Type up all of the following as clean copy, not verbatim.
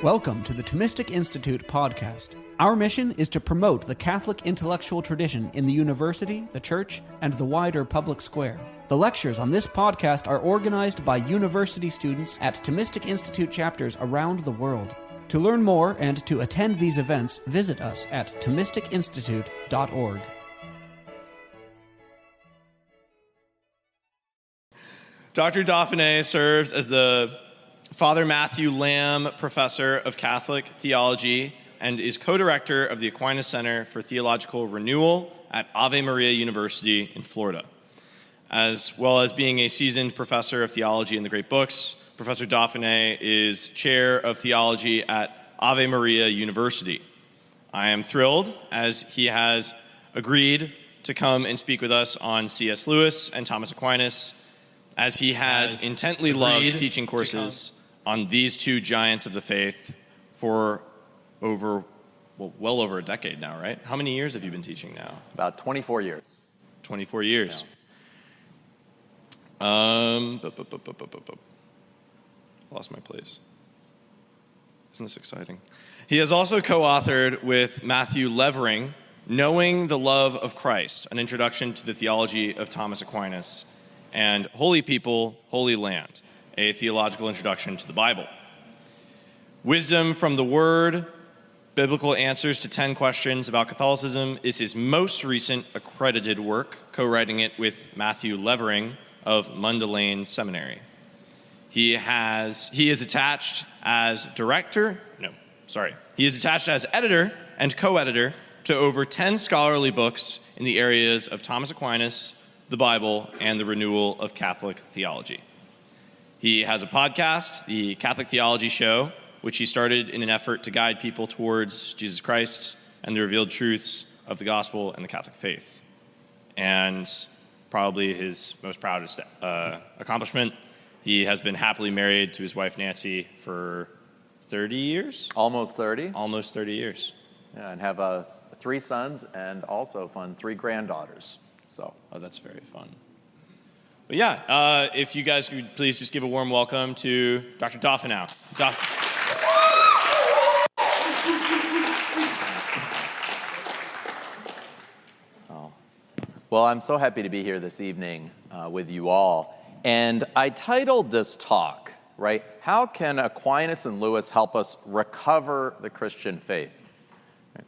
Welcome to the Thomistic Institute podcast. Our mission is to promote the Catholic intellectual tradition in the university, the church, and the wider public square. The lectures on this podcast are organized by university students at Thomistic Institute chapters around the world. To learn more and to attend these events, visit us at Thomisticinstitute.org. Dr. Dauphinais serves as the Father Matthew Lamb Professor of Catholic Theology and is co-director of the Aquinas Center for Theological Renewal at Ave Maria University in Florida. As well as being a seasoned professor of theology in the great books, Professor Dauphinais is chair of theology at Ave Maria University. I am thrilled as he has agreed to come and speak with us on C.S. Lewis and Thomas Aquinas, as he has intently loved teaching courses on these two giants of the faith for well over a decade now, right? How many years have you been teaching now? About 24 years. 24 years. Yeah. Lost my place. Isn't this exciting? He has also co-authored with Matthew Levering, Knowing the Love of Christ, an introduction to the theology of Thomas Aquinas, and Holy People, Holy Land, a theological introduction to the Bible. Wisdom from the Word, Biblical Answers to 10 Questions About Catholicism is his most recent accredited work, co-writing it with Matthew Levering of Mundelein Seminary. He is attached as editor and co-editor to over 10 scholarly books in the areas of Thomas Aquinas, the Bible, and the renewal of Catholic theology. He has a podcast, the Catholic Theology Show, which he started in an effort to guide people towards Jesus Christ and the revealed truths of the gospel and the Catholic faith. And probably his most proudest accomplishment, he has been happily married to his wife Nancy for 30 years? Almost 30. Almost 30 years. Yeah, and have 3 sons and also 3 granddaughters. Oh, that's very fun. But yeah, if you guys could please just give a warm welcome to Dr. Dauphinais. Well, I'm so happy to be here this evening with you all. And I titled this talk, right, How Can Aquinas and Lewis Help Us Recover the Christian Faith? Right?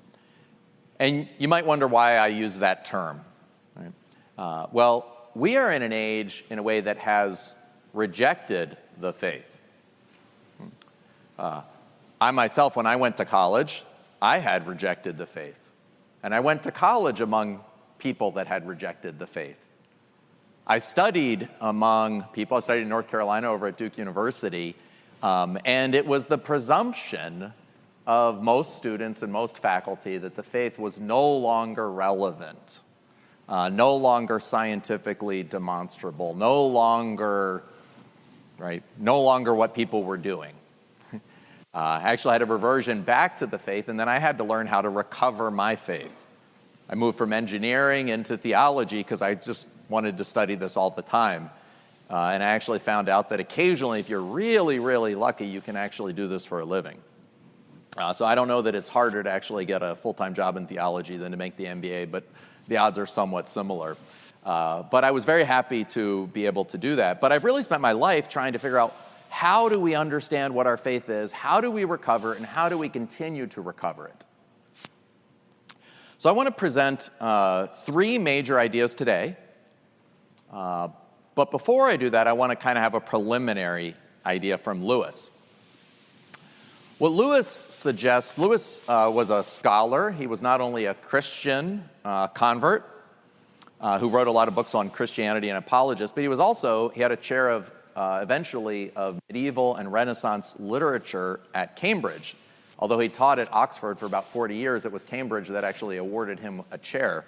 And you might wonder why I use that term. Right? Well, we are in an age, in a way, that has rejected the faith. I myself, when I went to college, I had rejected the faith. And I went to college among people that had rejected the faith. I studied among people. I studied in North Carolina over at Duke University, and it was the presumption of most students and most faculty that the faith was no longer relevant. No longer scientifically demonstrable, no longer what people were doing. I actually had a reversion back to the faith, and then I had to learn how to recover my faith. I moved from engineering into theology because I just wanted to study this all the time. And I actually found out that occasionally, if you're really, really lucky, you can actually do this for a living. So I don't know that it's harder to actually get a full-time job in theology than to make the MBA, but the odds are somewhat similar. But I was very happy to be able to do that. But I've really spent my life trying to figure out, how do we understand what our faith is, how do we recover, and how do we continue to recover it? So I want to present 3 major ideas today. But before I do that, I want to kind of have a preliminary idea from Lewis. What Lewis suggests, Lewis was a scholar. He was not only a Christian convert who wrote a lot of books on Christianity and apologist, but he had a chair of eventually of medieval and Renaissance literature at Cambridge. Although he taught at Oxford for about 40 years, it was Cambridge that actually awarded him a chair.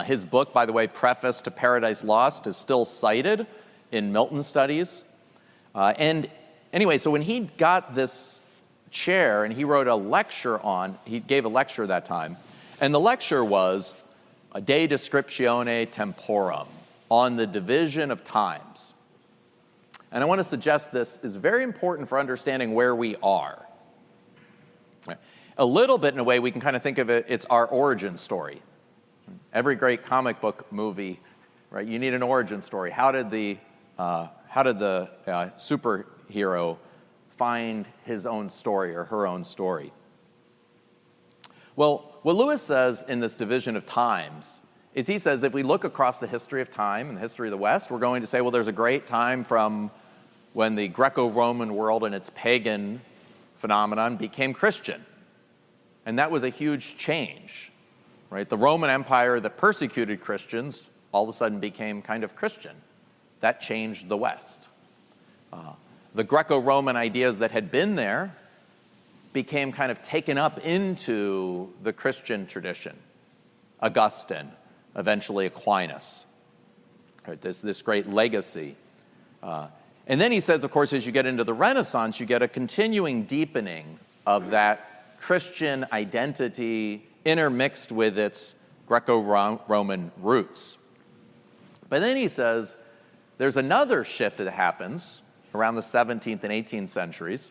His book, by the way, Preface to Paradise Lost, is still cited in Milton Studies. And anyway, so when he got this chair and he gave a lecture that time, and the lecture was a De Descriptione Temporum, on the division of times. And I want to suggest this is very important for understanding where we are. A little bit, in a way, we can kind of think of it, it's our origin story. Every great comic book movie, right, you need an origin story. How did the superhero find his own story or her own story? Well, what Lewis says in this division of times is he says if we look across the history of time and the history of the West, we're going to say, well, there's a great time from when the Greco-Roman world and its pagan phenomenon became Christian. And that was a huge change, right? The Roman Empire that persecuted Christians all of a sudden became kind of Christian. That changed the West. The Greco-Roman ideas that had been there became kind of taken up into the Christian tradition. Augustine, eventually Aquinas, right? This great legacy. And then he says, of course, as you get into the Renaissance, you get a continuing deepening of that Christian identity intermixed with its Greco-Roman roots. But then he says there's another shift that happens around the 17th and 18th centuries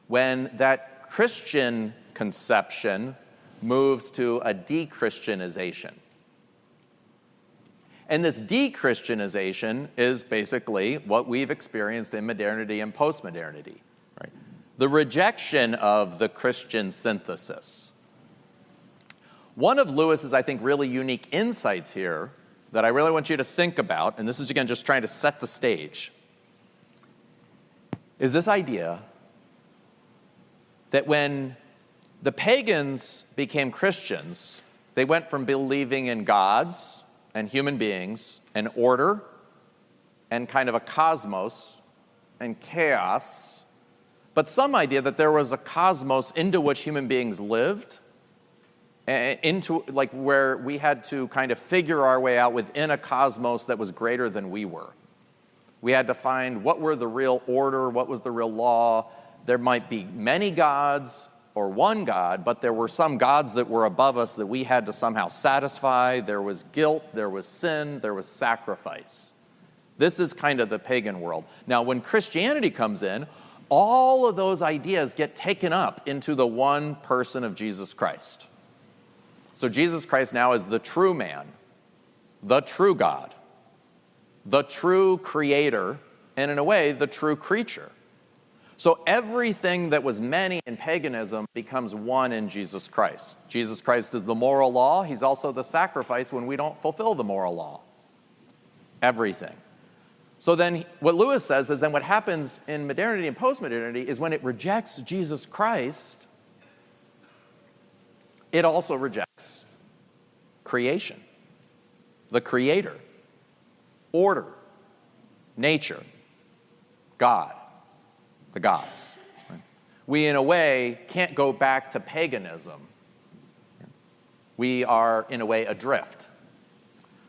when that Christian conception moves to a de-Christianization. And this de-Christianization is basically what we've experienced in modernity and postmodernity, right? The rejection of the Christian synthesis. One of Lewis's, I think, really unique insights here that I really want you to think about, and this is, again, just trying to set the stage, is this idea that when the pagans became Christians, they went from believing in gods and human beings and order and kind of a cosmos and chaos, but some idea that there was a cosmos into which human beings lived, into like where we had to kind of figure our way out within a cosmos that was greater than we were. We had to find what were the real order, what was the real law. There might be many gods or one God, but there were some gods that were above us that we had to somehow satisfy. There was guilt, there was sin, there was sacrifice. This is kind of the pagan world. Now, when Christianity comes in, all of those ideas get taken up into the one person of Jesus Christ. So Jesus Christ now is the true man, the true God, the true creator, and in a way, the true creature. So everything that was many in paganism becomes one in Jesus Christ. Jesus Christ is the moral law. He's also the sacrifice when we don't fulfill the moral law. Everything. So then what Lewis says is then what happens in modernity and postmodernity is when it rejects Jesus Christ, it also rejects creation, the creator, order, nature, God, the gods. Right? We, in a way, can't go back to paganism. We are, in a way, adrift.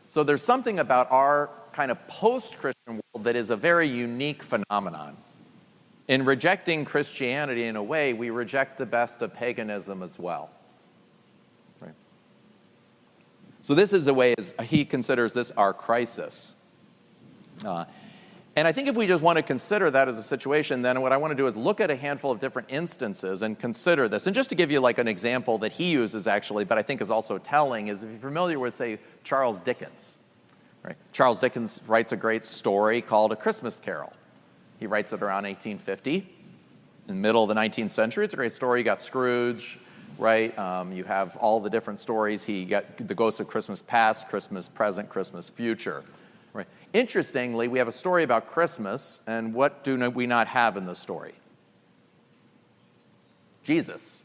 So there's something about our kind of post-Christian world that is a very unique phenomenon. In rejecting Christianity, in a way, we reject the best of paganism as well. Right? So this is a way, as he considers this our crisis. And I think if we just want to consider that as a situation, then what I want to do is look at a handful of different instances and consider this. And just to give you like an example that he uses actually, but I think is also telling, is if you're familiar with, say, Charles Dickens. Right? Charles Dickens writes a great story called A Christmas Carol. He writes it around 1850, in the middle of the 19th century. It's a great story. You got Scrooge, right? You have all the different stories. You got the ghosts of Christmas past, Christmas present, Christmas future. Right. Interestingly, we have a story about Christmas, and what do we not have in the story? Jesus.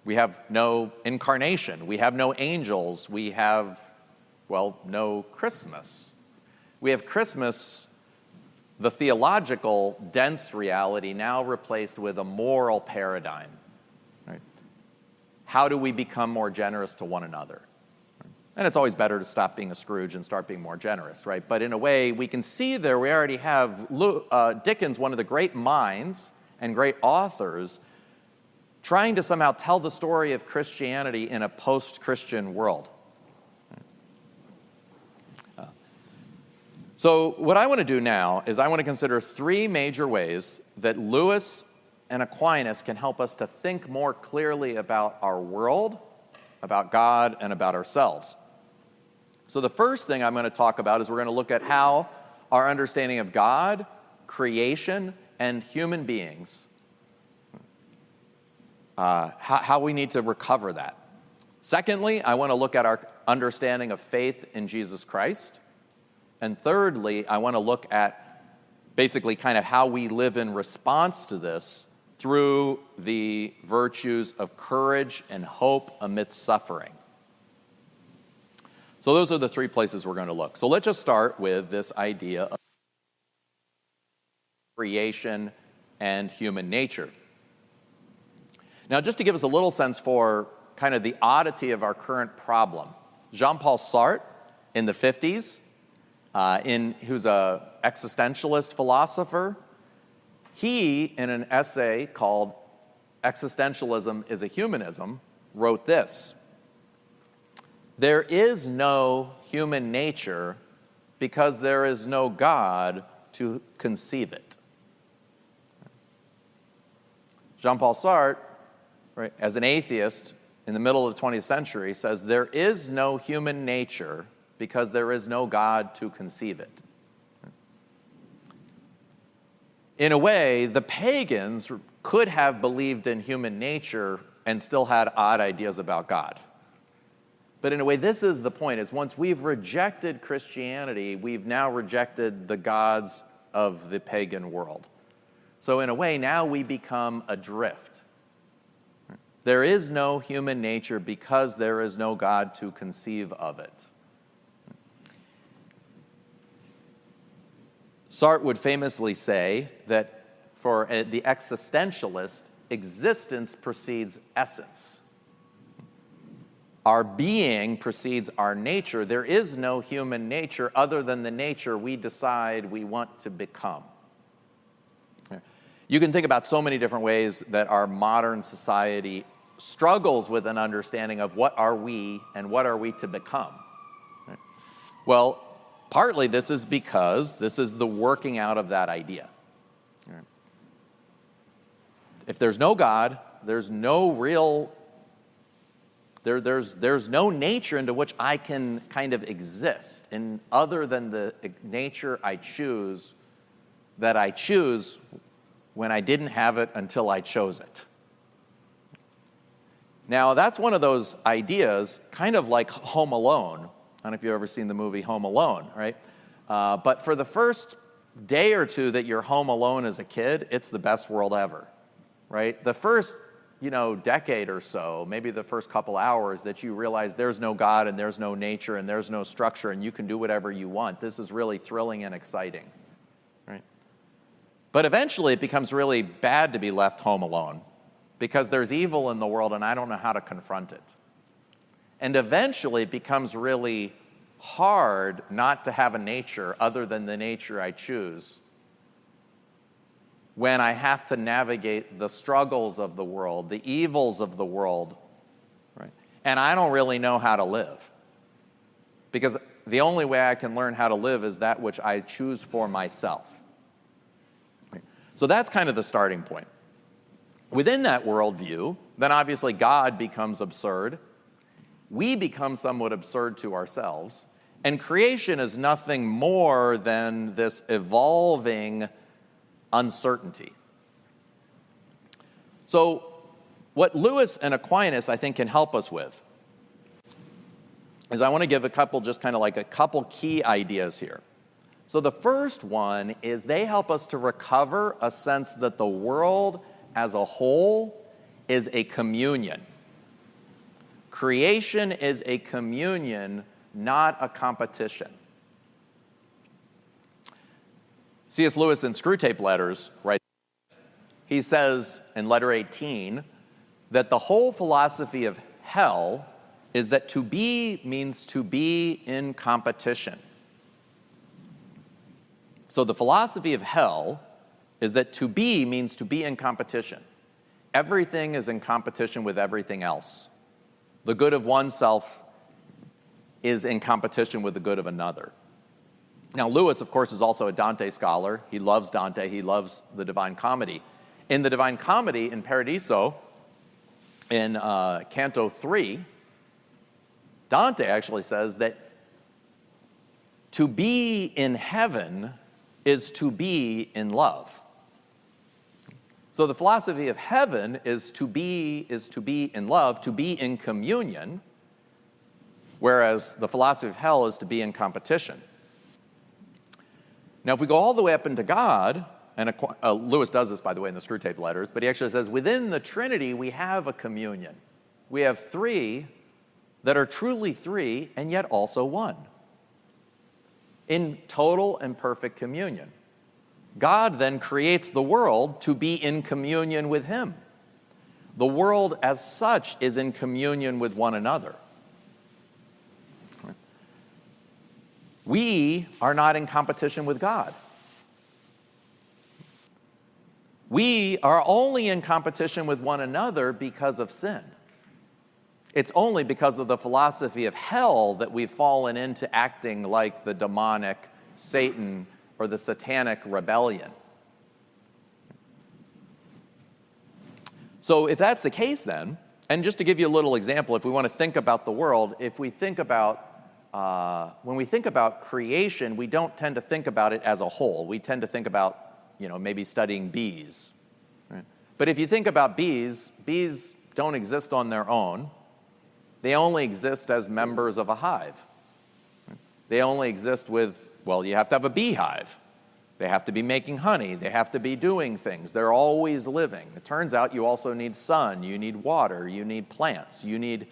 We have no incarnation. We have no angels. We have, well, no Christmas. We have Christmas, the theological, dense reality, now replaced with a moral paradigm. Right? How do we become more generous to one another? And it's always better to stop being a Scrooge and start being more generous, right? But in a way, we can see there we already have Dickens, one of the great minds and great authors, trying to somehow tell the story of Christianity in a post-Christian world. So what I want to do now is I want to consider three major ways that Lewis and Aquinas can help us to think more clearly about our world, about God, and about ourselves. So the first thing I'm going to talk about is we're going to look at how our understanding of God, creation, and human beings, how we need to recover that. Secondly, I want to look at our understanding of faith in Jesus Christ. And thirdly, I want to look at basically kind of how we live in response to this through the virtues of courage and hope amidst suffering. So those are the three places we're going to look. So let's just start with this idea of creation and human nature. Now, just to give us a little sense for kind of the oddity of our current problem, Jean-Paul Sartre in the 50s, who's an existentialist philosopher, he, in an essay called Existentialism is a Humanism, wrote this: "There is no human nature because there is no God to conceive it." Jean-Paul Sartre, right, as an atheist in the middle of the 20th century, says there is no human nature because there is no God to conceive it. In a way, the pagans could have believed in human nature and still had odd ideas about God. But in a way, this is the point, is once we've rejected Christianity, we've now rejected the gods of the pagan world. So in a way, now we become adrift. There is no human nature because there is no God to conceive of it. Sartre would famously say that for the existentialist, existence precedes essence. Our being precedes our nature. There is no human nature other than the nature we decide we want to become. You can think about so many different ways that our modern society struggles with an understanding of what are we and what are we to become. Well, partly this is because this is the working out of that idea. If there's no God, there's no real, there's no nature into which I can kind of exist in other than the nature I choose, that I choose when I didn't have it until I chose it. Now, that's one of those ideas, kind of like Home Alone. I don't know if you've ever seen the movie Home Alone, right? But for the first day or two that you're home alone as a kid, it's the best world ever, right? The first, decade or so, maybe the first couple hours that you realize there's no God and there's no nature and there's no structure and you can do whatever you want, this is really thrilling and exciting, right? But eventually it becomes really bad to be left home alone because there's evil in the world and I don't know how to confront it. And eventually it becomes really hard not to have a nature other than the nature I choose when I have to navigate the struggles of the world, the evils of the world, right? And I don't really know how to live because the only way I can learn how to live is that which I choose for myself. Right? So that's kind of the starting point. Within that worldview, then obviously God becomes absurd. We become somewhat absurd to ourselves. And creation is nothing more than this evolving uncertainty. So what Lewis and Aquinas, I think, can help us with is I want to give a couple key ideas here. So the first one is they help us to recover a sense that the world as a whole is a communion. Creation is a communion, not a competition. C.S. Lewis in Screwtape Letters writes, he says in letter 18 that the whole philosophy of hell is that to be means to be in competition. So the philosophy of hell is that to be means to be in competition. Everything is in competition with everything else. The good of oneself is in competition with the good of another. Now, Lewis, of course, is also a Dante scholar. He loves Dante. He loves the Divine Comedy. In the Divine Comedy in Paradiso, in Canto 3, Dante actually says that to be in heaven is to be in love. So the philosophy of heaven is to be in love, to be in communion, whereas the philosophy of hell is to be in competition. Now, if we go all the way up into God, and Lewis does this, by the way, in the Screwtape Letters, but he actually says within the Trinity we have a communion. We have three that are truly three and yet also one, in total and perfect communion. God then creates the world to be in communion with him. The world as such is in communion with one another. We are not in competition with God. We are only in competition with one another because of sin. It's only because of the philosophy of hell that we've fallen into acting like the demonic Satan or the satanic rebellion. So if that's the case then, and just to give you a little example, if we want to think about the world, if we think about when we think about creation, we don't tend to think about it as a whole. We tend to think about, maybe studying bees. Right? But if you think about bees don't exist on their own. They only exist as members of a hive. Right? They only exist with, you have to have a beehive. They have to be making honey. They have to be doing things. They're always living. It turns out you also need sun. You need water. You need plants. You need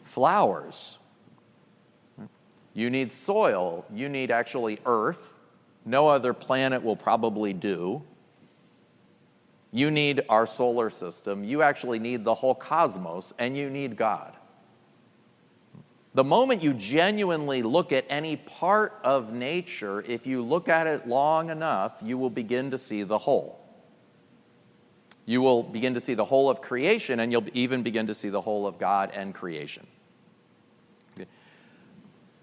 flowers. You need soil. You need actually earth. No other planet will probably do. You need our solar system. You actually need the whole cosmos, and you need God. The moment you genuinely look at any part of nature, if you look at it long enough, you will begin to see the whole. You will begin to see the whole of creation, and you'll even begin to see the whole of God and creation.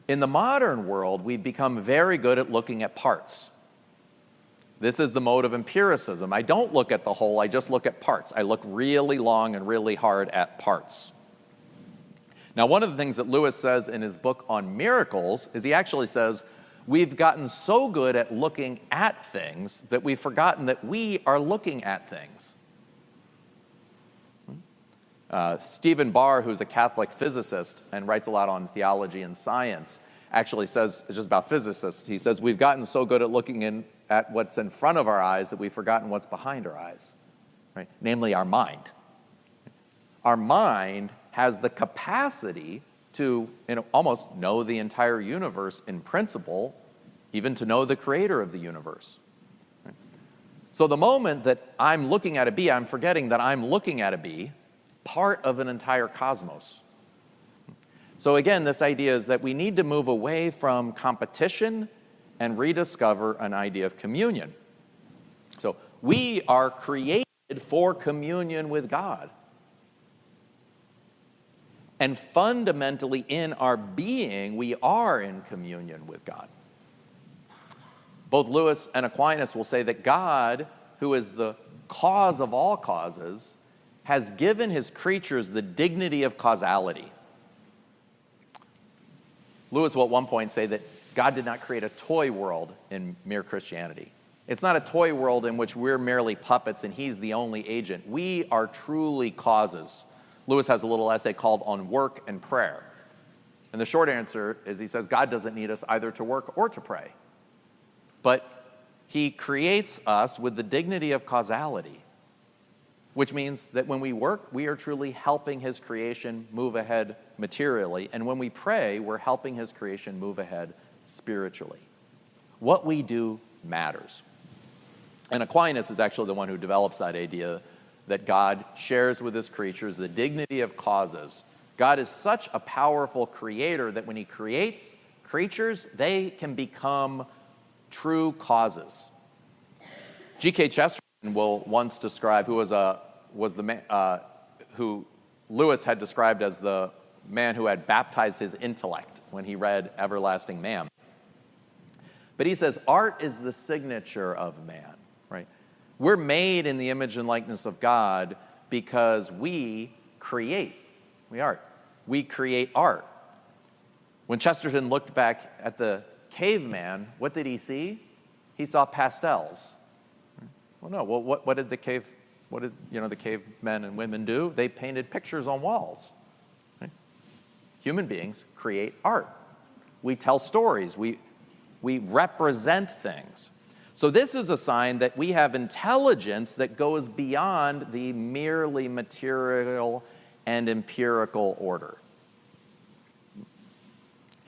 In the modern world, we've become very good at looking at parts. This is the mode of empiricism. I don't look at the whole, I just look at parts. I look really long and really hard at parts. Now, one of the things that Lewis says in his book on miracles is he actually says, we've gotten so good at looking at things that we've forgotten that we are looking at things. Stephen Barr, who's a Catholic physicist and writes a lot on theology and science, actually says, it's just about physicists, he says, we've gotten so good at looking at what's in front of our eyes that we've forgotten what's behind our eyes, right? Namely our mind. Our mind has the capacity to almost know the entire universe in principle, even to know the creator of the universe. Right? So the moment that I'm looking at a bee, I'm forgetting that I'm looking at a bee, part of an entire cosmos. So again, this idea is that we need to move away from competition and rediscover an idea of communion. So we are created for communion with God. And fundamentally in our being, we are in communion with God. Both Lewis and Aquinas will say that God, who is the cause of all causes, has given his creatures the dignity of causality. Lewis will at one point say that God did not create a toy world in mere Christianity. It's not a toy world in which we're merely puppets and he's the only agent. We are truly causes. Lewis has a little essay called On Work and Prayer. And the short answer is he says God doesn't need us either to work or to pray. But he creates us with the dignity of causality, which means that when we work, we are truly helping his creation move ahead materially. And when we pray, we're helping his creation move ahead spiritually. What we do matters. And Aquinas is actually the one who develops that idea that God shares with his creatures the dignity of causes. God is such a powerful creator that when he creates creatures, they can become true causes. G.K. Chesterton will once describe, who who Lewis had described as the man who had baptized his intellect when he read Everlasting Man. But he says, art is the signature of man, right? We're made in the image and likeness of God because we create. We create art. When Chesterton looked back at the caveman, what did he see? He saw pastels. Well, no. Well, what did the cavemen and women do? They painted pictures on walls. Right? Human beings create art. We tell stories. We represent things. So this is a sign that we have intelligence that goes beyond the merely material and empirical order.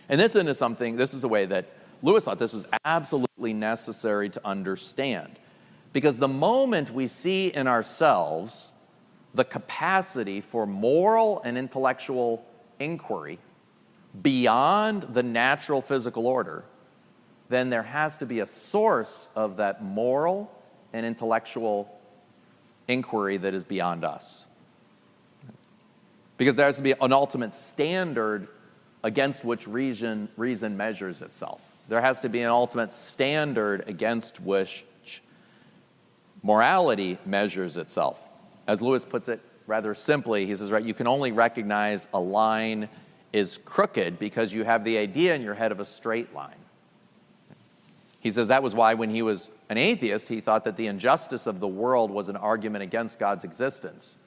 And this is a way that Lewis thought this was absolutely necessary to understand. Because the moment we see in ourselves the capacity for moral and intellectual inquiry beyond the natural physical order, then there has to be a source of that moral and intellectual inquiry that is beyond us. Because there has to be an ultimate standard against which reason measures itself. There has to be an ultimate standard against which morality measures itself. As Lewis puts it rather simply, he says, right, you can only recognize a line is crooked because you have the idea in your head of a straight line. He says that was why when he was an atheist, he thought that the injustice of the world was an argument against God's existence.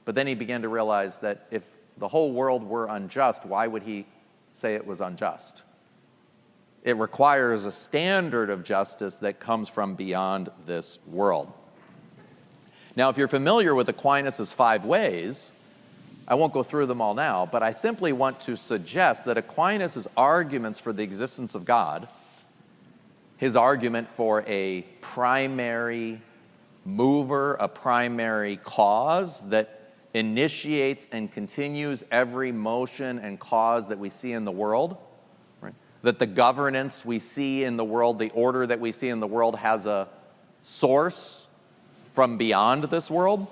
But then he began to realize that if the whole world were unjust, why would he say it was unjust? It requires a standard of justice that comes from beyond this world. Now, if you're familiar with Aquinas' 5 ways, I won't go through them all now, but I simply want to suggest that Aquinas' arguments for the existence of God, his argument for a primary mover, a primary cause that initiates and continues every motion and cause that we see in the world, right? That the governance we see in the world, the order that we see in the world has a source from beyond this world.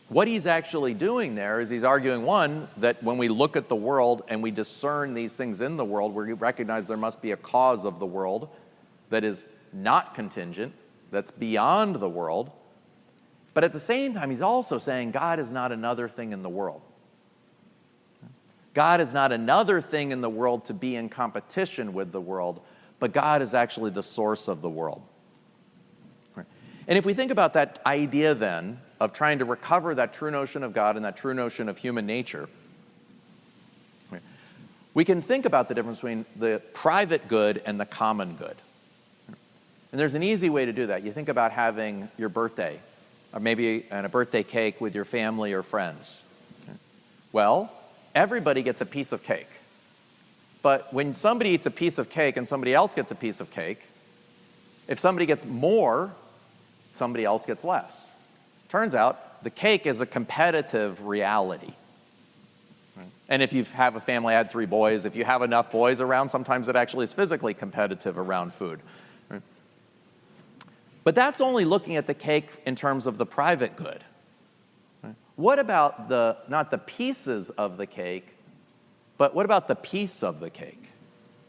What he's actually doing there is he's arguing, one, that when we look at the world and we discern these things in the world, we recognize there must be a cause of the world that is not contingent, that's beyond the world. But at the same time, he's also saying God is not another thing in the world. God is not another thing in the world to be in competition with the world, but God is actually the source of the world. And if we think about that idea then of trying to recover that true notion of God and that true notion of human nature, we can think about the difference between the private good and the common good. And there's an easy way to do that. You think about having your birthday, or maybe a birthday cake with your family or friends. Well, everybody gets a piece of cake. But when somebody eats a piece of cake and somebody else gets a piece of cake, if somebody gets more, somebody else gets less. Turns out the cake is a competitive reality. And if you have a family, I had 3 boys, if you have enough boys around, sometimes it actually is physically competitive around food. But that's only looking at the cake in terms of the private good. What about not the pieces of the cake, but what about the piece of the cake?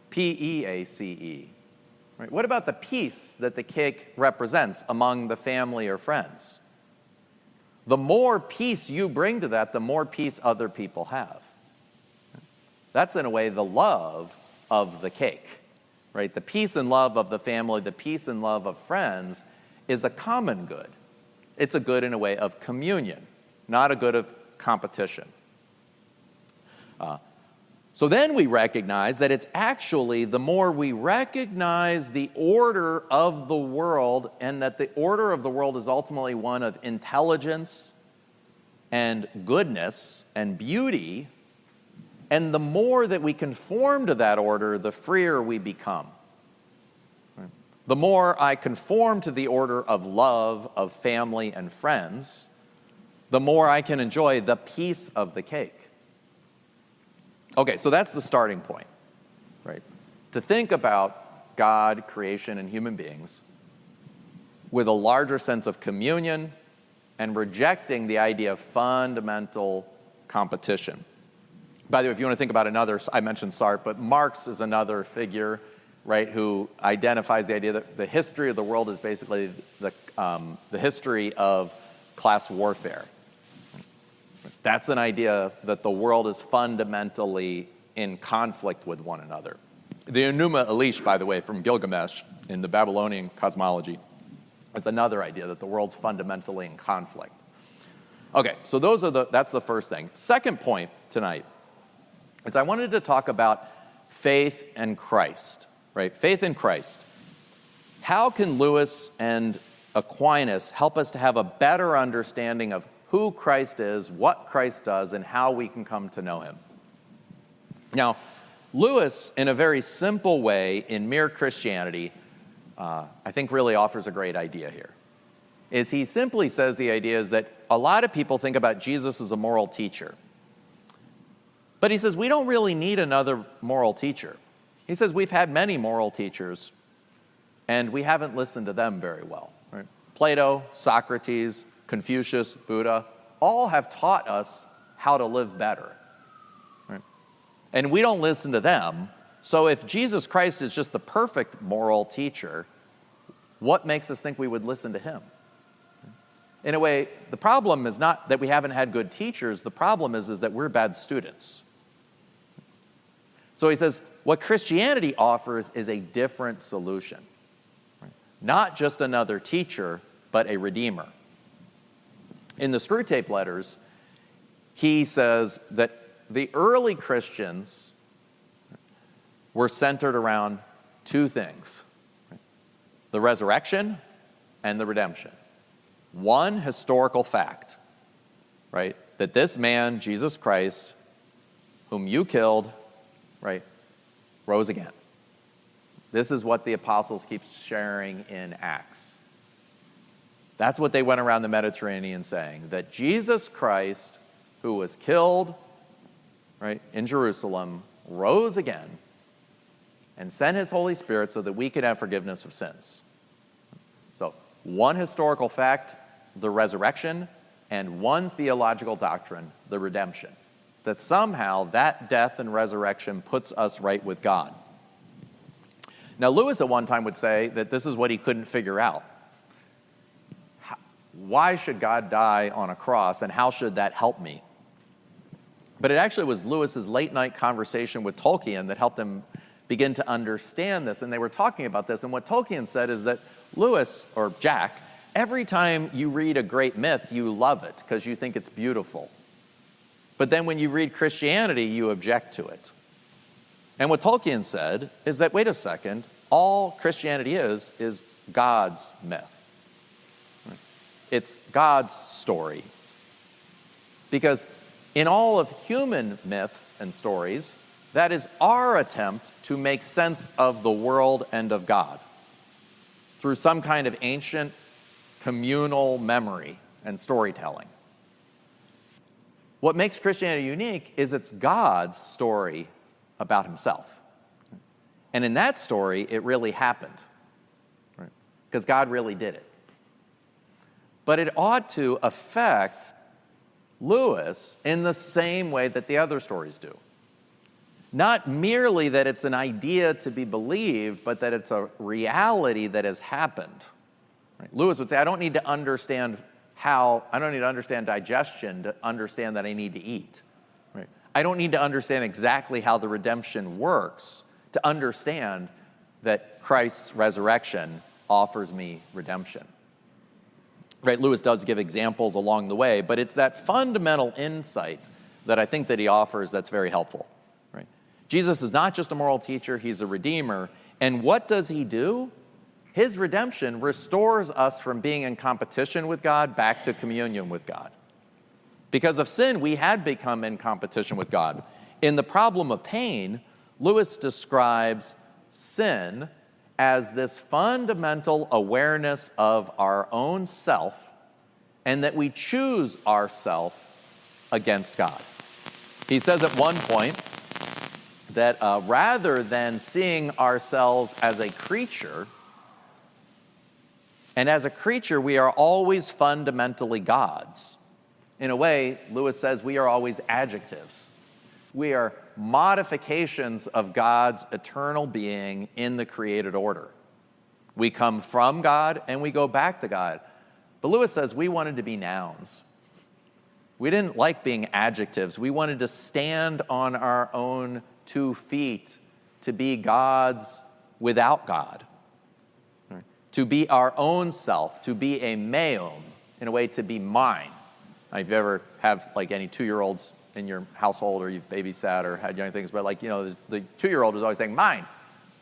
P-E-A-C-E. Right? What about the piece that the cake represents among the family or friends? The more peace you bring to that, the more peace other people have. That's, in a way, the love of the cake. Right? The peace and love of the family, the peace and love of friends is a common good. It's a good in a way of communion, not a good of competition. So then we recognize that it's actually the more we recognize the order of the world, and that the order of the world is ultimately one of intelligence and goodness and beauty, and the more that we conform to that order, the freer we become. The more I conform to the order of love, of family and friends, the more I can enjoy the piece of the cake. Okay, so that's the starting point, right? To think about God, creation, and human beings with a larger sense of communion and rejecting the idea of fundamental competition. By the way, if you want to think about another, I mentioned Sartre, but Marx is another figure right, who identifies the idea that the history of the world is basically the history of class warfare. That's an idea that the world is fundamentally in conflict with one another. The Enuma Elish, by the way, from Gilgamesh in the Babylonian cosmology, is another idea that the world's fundamentally in conflict. Okay, so that's the first thing. Second point tonight is I wanted to talk about faith and Christ, right? Faith in Christ. How can Lewis and Aquinas help us to have a better understanding of who Christ is, what Christ does, and how we can come to know him? Now, Lewis, in a very simple way, in Mere Christianity, I think really offers a great idea here. Is he simply says the idea is that a lot of people think about Jesus as a moral teacher. But he says we don't really need another moral teacher. He says we've had many moral teachers, and we haven't listened to them very well. Right? Plato, Socrates, Confucius, Buddha, all have taught us how to live better. Right? And we don't listen to them. So if Jesus Christ is just the perfect moral teacher, what makes us think we would listen to him? In a way, the problem is not that we haven't had good teachers. The problem is that we're bad students. So he says, what Christianity offers is a different solution. Not just another teacher, but a redeemer. In the Screwtape Letters, he says that the early Christians were centered around two things: the resurrection and the redemption. One historical fact, right? That this man, Jesus Christ, whom you killed, right, rose again. This is what the apostles keep sharing in Acts. That's what they went around the Mediterranean saying, that Jesus Christ, who was killed, right, in Jerusalem, rose again and sent his Holy Spirit so that we could have forgiveness of sins. So, one historical fact, the resurrection, and one theological doctrine, the redemption. That somehow that death and resurrection puts us right with God. Now, Lewis at one time would say that this is what he couldn't figure out. Why should God die on a cross, and how should that help me? But it actually was Lewis's late-night conversation with Tolkien that helped him begin to understand this, and they were talking about this, and what Tolkien said is that Lewis, or Jack, every time you read a great myth, you love it because you think it's beautiful. But then when you read Christianity, you object to it. And what Tolkien said is that, wait a second, all Christianity is God's myth. It's God's story. Because in all of human myths and stories, that is our attempt to make sense of the world and of God through some kind of ancient communal memory and storytelling. What makes Christianity unique is it's God's story about himself. And in that story, it really happened. Right? Because God really did it. But it ought to affect Lewis in the same way that the other stories do. Not merely that it's an idea to be believed, but that it's a reality that has happened. Right? Lewis would say, I don't need to understand digestion to understand that I need to eat. Right? I don't need to understand exactly how the redemption works to understand that Christ's resurrection offers me redemption. Right? Lewis does give examples along the way, but it's that fundamental insight that I think that he offers that's very helpful. Right? Jesus is not just a moral teacher, he's a redeemer. And what does he do? His redemption restores us from being in competition with God back to communion with God. Because of sin, we had become in competition with God. In The Problem of Pain, Lewis describes sin as this fundamental awareness of our own self and that we choose ourself against God. He says at one point that rather than seeing ourselves as a creature, and as a creature we are always fundamentally God's. In a way, Lewis says we are always adjectives. We are modifications of God's eternal being in the created order. We come from God and we go back to God. But Lewis says we wanted to be nouns. We didn't like being adjectives. We wanted to stand on our own 2 feet, to be gods without God, to be our own self, to be a meum, in a way to be mine. Now, if you ever have like any 2-year-olds in your household, or you've babysat or had young things, but like, the 2-year-old is always saying, mine,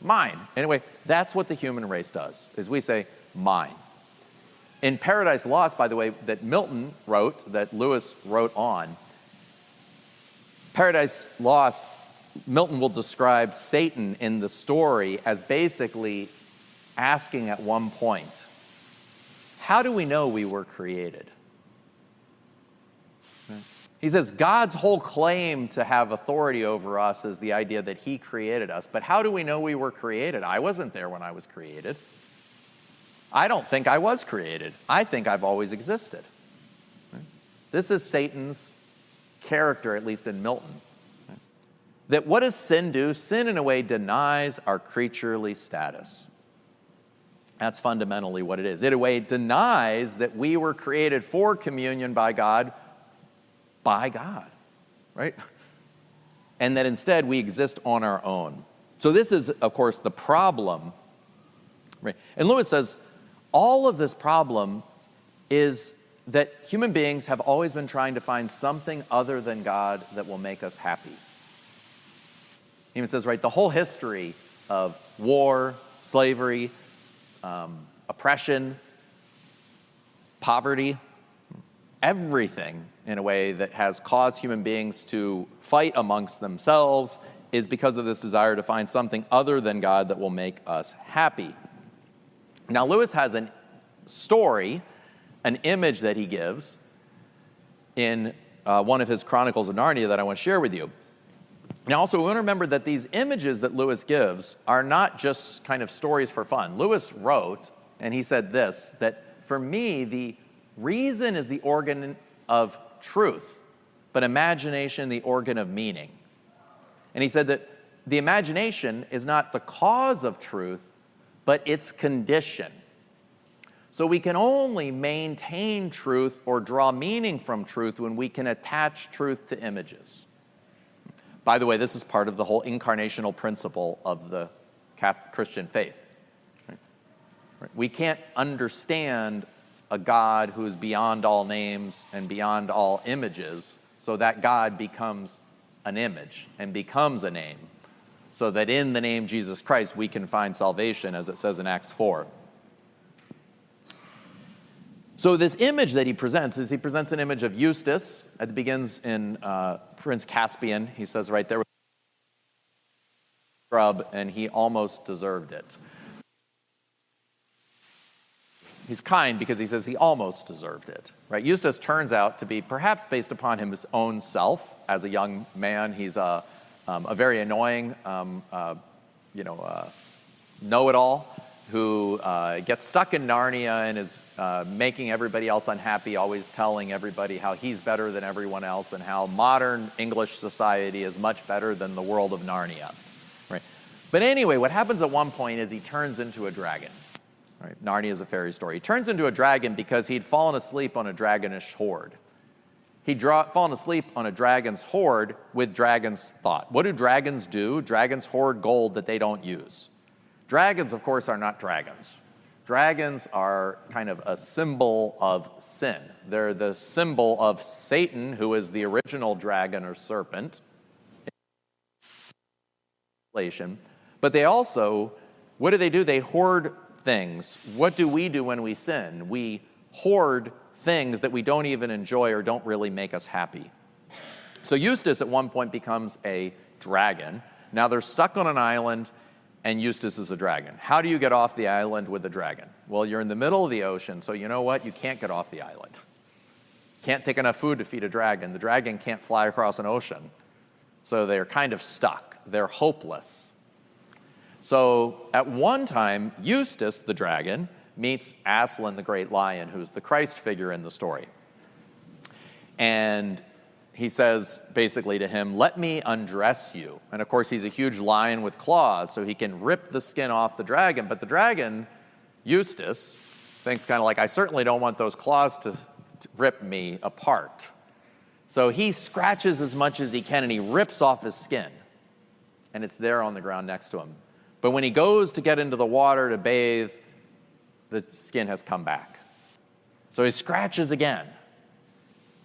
mine. Anyway, that's what the human race does, is we say, mine. In Paradise Lost, by the way, that Milton wrote, that Lewis wrote on, Paradise Lost, Milton will describe Satan in the story as basically asking at one point, how do we know we were created? He says God's whole claim to have authority over us is the idea that he created us. But how do we know we were created? I wasn't there when I was created. I don't think I was created. I think I've always existed. This is Satan's character, at least in Milton. That what does sin do? Sin, in a way, denies our creaturely status. That's fundamentally what it is. In a way, it denies that we were created for communion by God, right? And that instead we exist on our own. So this is, of course, the problem. Right? And Lewis says, all of this problem is that human beings have always been trying to find something other than God that will make us happy. He even says, right, the whole history of war, slavery, oppression, poverty, everything in a way that has caused human beings to fight amongst themselves is because of this desire to find something other than God that will make us happy. Now, Lewis has a story, an image that he gives in one of his Chronicles of Narnia that I want to share with you. Now, also, we want to remember that these images that Lewis gives are not just kind of stories for fun. Lewis wrote, and he said this, that for me, the reason is the organ of truth, but imagination the organ of meaning. And he said that the imagination is not the cause of truth, but its condition. So we can only maintain truth or draw meaning from truth when we can attach truth to images. By the way, this is part of the whole incarnational principle of the Christian faith. We can't understand a God who is beyond all names and beyond all images, so that God becomes an image and becomes a name, so that in the name Jesus Christ we can find salvation, as it says in Acts 4. So this image that he presents is he presents an image of Eustace. It begins in Prince Caspian. He says right there, scrub, and he almost deserved it. He's kind because he says he almost deserved it, right? Eustace turns out to be, perhaps based upon his own self as a young man, he's a very annoying, know-it-all who gets stuck in Narnia and is making everybody else unhappy, always telling everybody how he's better than everyone else and how modern English society is much better than the world of Narnia, right? But anyway, what happens at one point is he turns into a dragon. Right? Narnia is a fairy story. He turns into a dragon because he'd fallen asleep on a dragonish hoard. He'd fallen asleep on a dragon's hoard with dragon's thought. What do? Dragons hoard gold that they don't use. Dragons, of course, are not dragons. Dragons are kind of a symbol of sin. They're the symbol of Satan, who is the original dragon or serpent. But they also, what do? They hoard things. What do we do when we sin? We hoard things that we don't even enjoy or don't really make us happy. So Eustace at one point becomes a dragon. Now they're stuck on an island and Eustace is a dragon. How do you get off the island with a dragon? Well, you're in the middle of the ocean, so you know what? You can't get off the island. Can't take enough food to feed a dragon. The dragon can't fly across an ocean. So they're kind of stuck. They're hopeless. So at one time, Eustace, the dragon, meets Aslan, the great lion, who's the Christ figure in the story. And he says basically to him, "Let me undress you." And of course, he's a huge lion with claws, so he can rip the skin off the dragon. But the dragon, Eustace, thinks kind of like, I certainly don't want those claws to rip me apart. So he scratches as much as he can, and he rips off his skin. And it's there on the ground next to him. But when he goes to get into the water to bathe, the skin has come back. So he scratches again,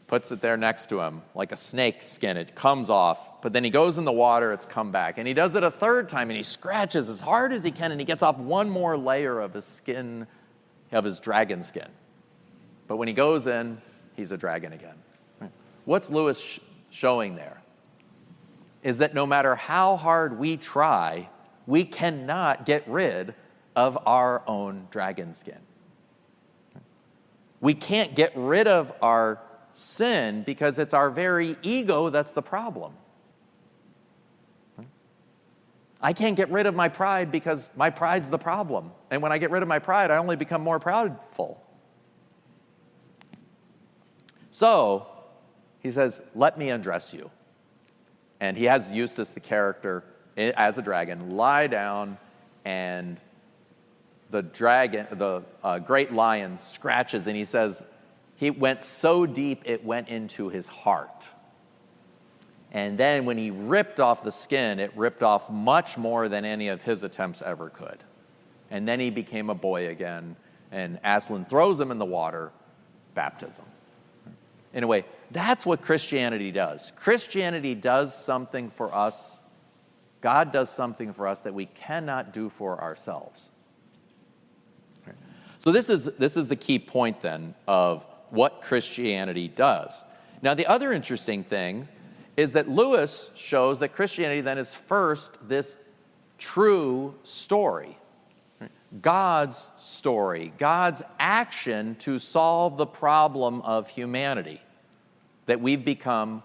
puts it there next to him, like a snake skin. It comes off, but then he goes in the water, it's come back. And he does it a third time, and he scratches as hard as he can, and he gets off one more layer of his skin, of his dragon skin. But when he goes in, he's a dragon again. What's Lewis showing there? Is that no matter how hard we try, we cannot get rid of our own dragon skin. We can't get rid of our sin because it's our very ego that's the problem. I can't get rid of my pride because my pride's the problem. And when I get rid of my pride, I only become more proudful. So, he says, "Let me undress you." And he has Eustace, the character, as a dragon, lie down, and the dragon, the great lion, scratches, and he says, he went so deep it went into his heart. And then when he ripped off the skin, it ripped off much more than any of his attempts ever could. And then he became a boy again, and Aslan throws him in the water, baptism. In a way, that's what Christianity does. Christianity does something for us. God does something for us that we cannot do for ourselves. So this is the key point then of what Christianity does. Now, the other interesting thing is that Lewis shows that Christianity then is first this true story. God's story, God's action to solve the problem of humanity, that we've become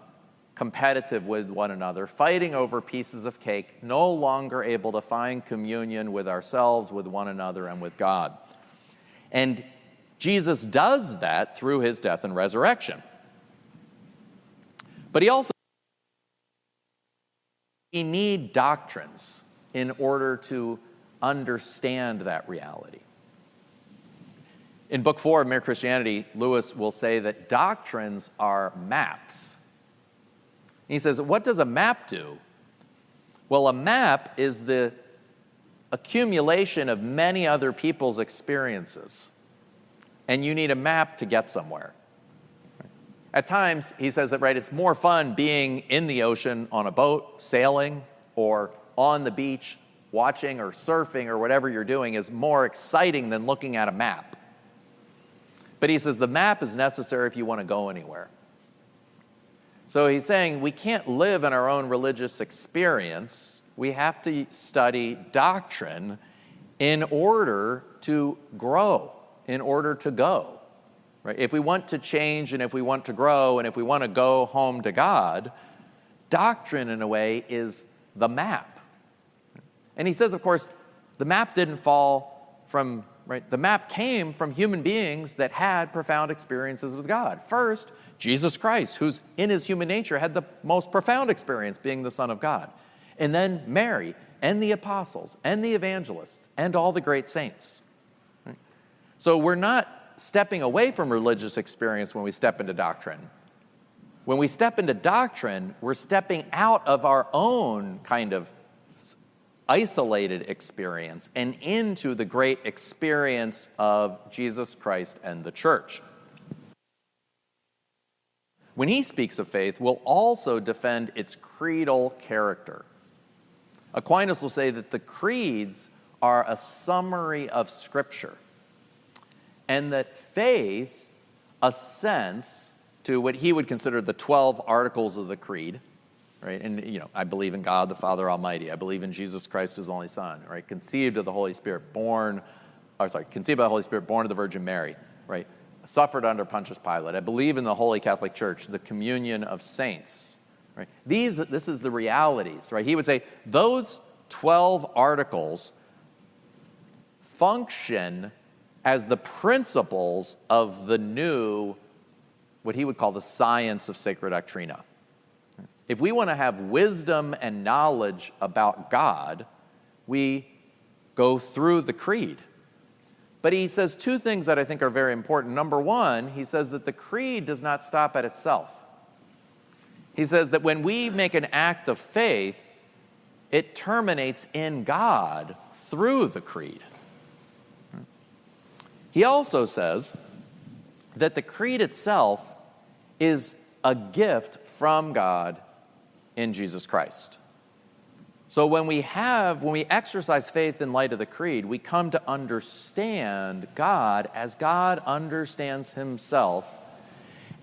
competitive with one another, fighting over pieces of cake, no longer able to find communion with ourselves, with one another, and with God. And Jesus does that through his death and resurrection. But we need doctrines in order to understand that reality. In Book 4 of Mere Christianity, Lewis will say that doctrines are maps. He says, what does a map do? Well, a map is the accumulation of many other people's experiences. And you need a map to get somewhere. At times, he says that, right, it's more fun being in the ocean on a boat, sailing, or on the beach, watching or surfing or whatever you're doing is more exciting than looking at a map. But he says the map is necessary if you want to go anywhere. So he's saying we can't live in our own religious experience. We have to study doctrine in order to grow, in order to go. Right? If we want to change and if we want to grow and if we want to go home to God, doctrine in a way is the map. And he says, of course, the map didn't fall from, right? The map came from human beings that had profound experiences with God. First, Jesus Christ, who's in his human nature, had the most profound experience being the Son of God. And then Mary and the apostles and the evangelists and all the great saints. Right? So we're not stepping away from religious experience when we step into doctrine. When we step into doctrine, we're stepping out of our own kind of isolated experience and into the great experience of Jesus Christ and the church. When he speaks of faith, we'll also defend its creedal character. Aquinas will say that the creeds are a summary of Scripture, and that faith assents to what he would consider the 12 articles of the creed, right? And, you know, I believe in God, the Father Almighty. I believe in Jesus Christ, his only Son, right? Conceived of the Holy Spirit, conceived by the Holy Spirit, born of the Virgin Mary, right? Suffered under Pontius Pilate. I believe in the Holy Catholic Church, the communion of saints, right? This is the realities, right? He would say those 12 articles function as the principles of the new, what he would call the science of sacred doctrina. If we want to have wisdom and knowledge about God, we go through the creed. But he says two things that I think are very important. Number one, he says that the creed does not stop at itself. He says that when we make an act of faith, it terminates in God through the creed. He also says that the creed itself is a gift from God in Jesus Christ. So when we exercise faith in light of the creed, we come to understand God as God understands himself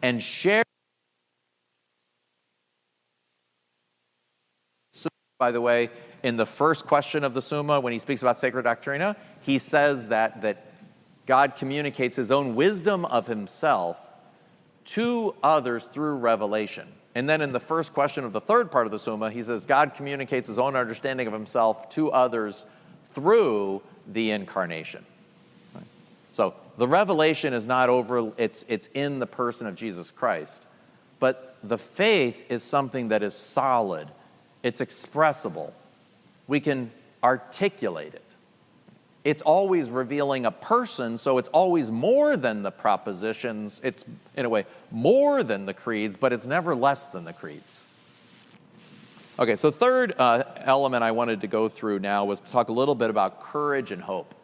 and share. By the way, in the first question of the Summa, when he speaks about Sacred Doctrina, he says that God communicates his own wisdom of himself to others through revelation. And then in the first question of the third part of the Summa, he says God communicates his own understanding of himself to others through the incarnation. Right? So the revelation is not over, it's in the person of Jesus Christ. But the faith is something that is solid. It's expressible. We can articulate it. It's always revealing a person, so it's always more than the propositions. It's, in a way, more than the creeds, but it's never less than the creeds. Okay, so third element I wanted to go through now was to talk a little bit about courage and hope.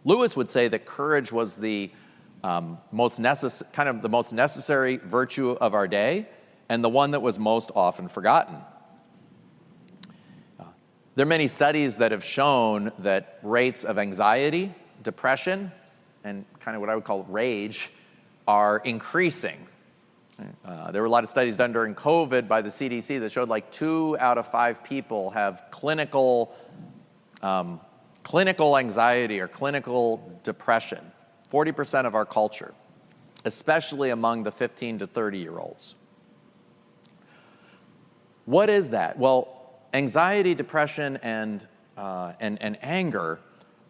Lewis would say that courage was the most necessary virtue of our day, and the one that was most often forgotten. There are many studies that have shown that rates of anxiety, depression, and kind of what I would call rage are increasing. There were a lot of studies done during COVID by the CDC that showed like 2 out of 5 people have clinical anxiety or clinical depression, 40% of our culture, especially among the 15 to 30-year-olds. What is that? Well, anxiety, depression, and anger